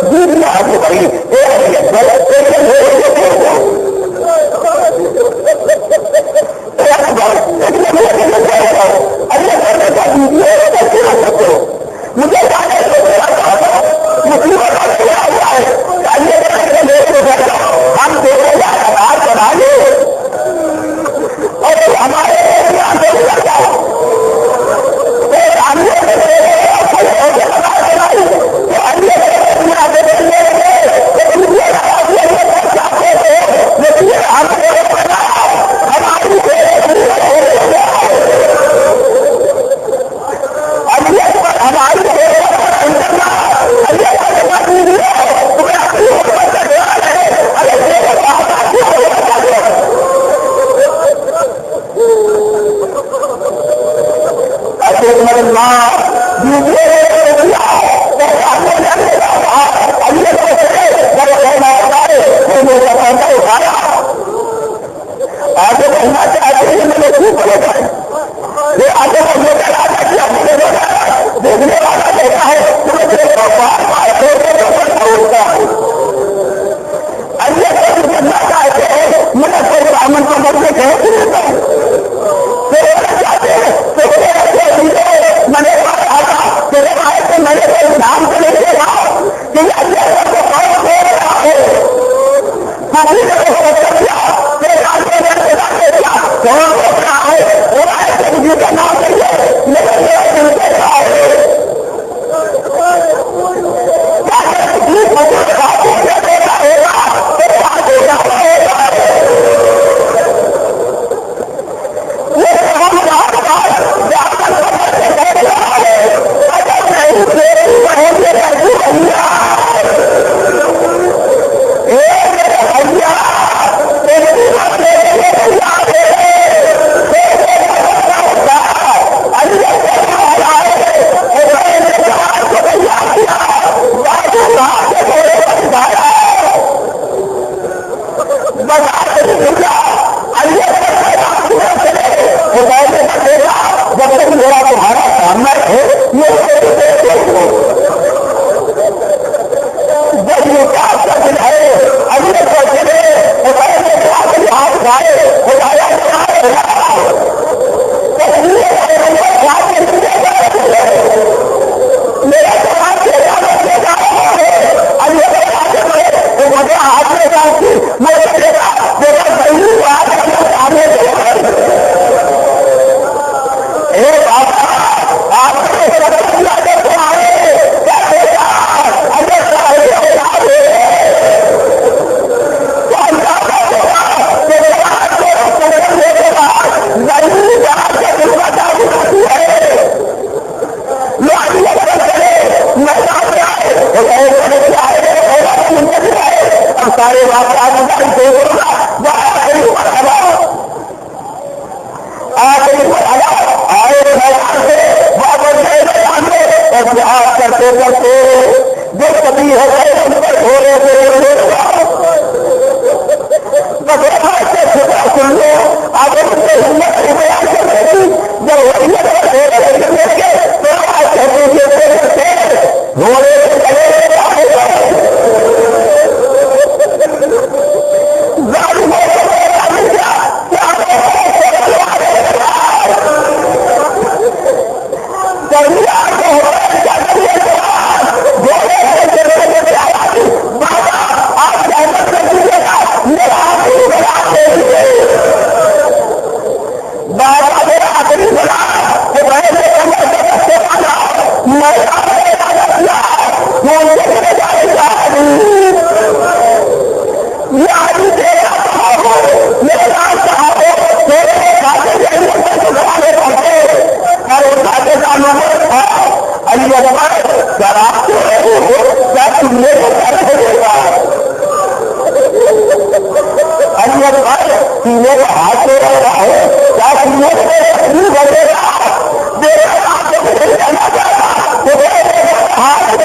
دور میں آگے بڑھی مجھے ہم دیکھے آدھار بنا لے اور ہمارے آگے بڑھنا چاہتے ہیں میں نے دیکھنے والا دیکھا ہے کرنا چاہتے ہیں میں کوئی برامن کو مرنے کہتے میں نے تیرے بھائی سے میں نے کوئی نام کو نہیں دیکھا کون روک رہا ہے سارے واقعات آخری آئے اور جہاد کرتے کرتے جو کبھی ہو گئے ان پر تھوڑے سن لو آپ ہمت بیان کر رہے تھی جب گھوڑے سینے کو ہاتھ دے رہا ہے کیا سینے سے بڑھے گا ہاتھ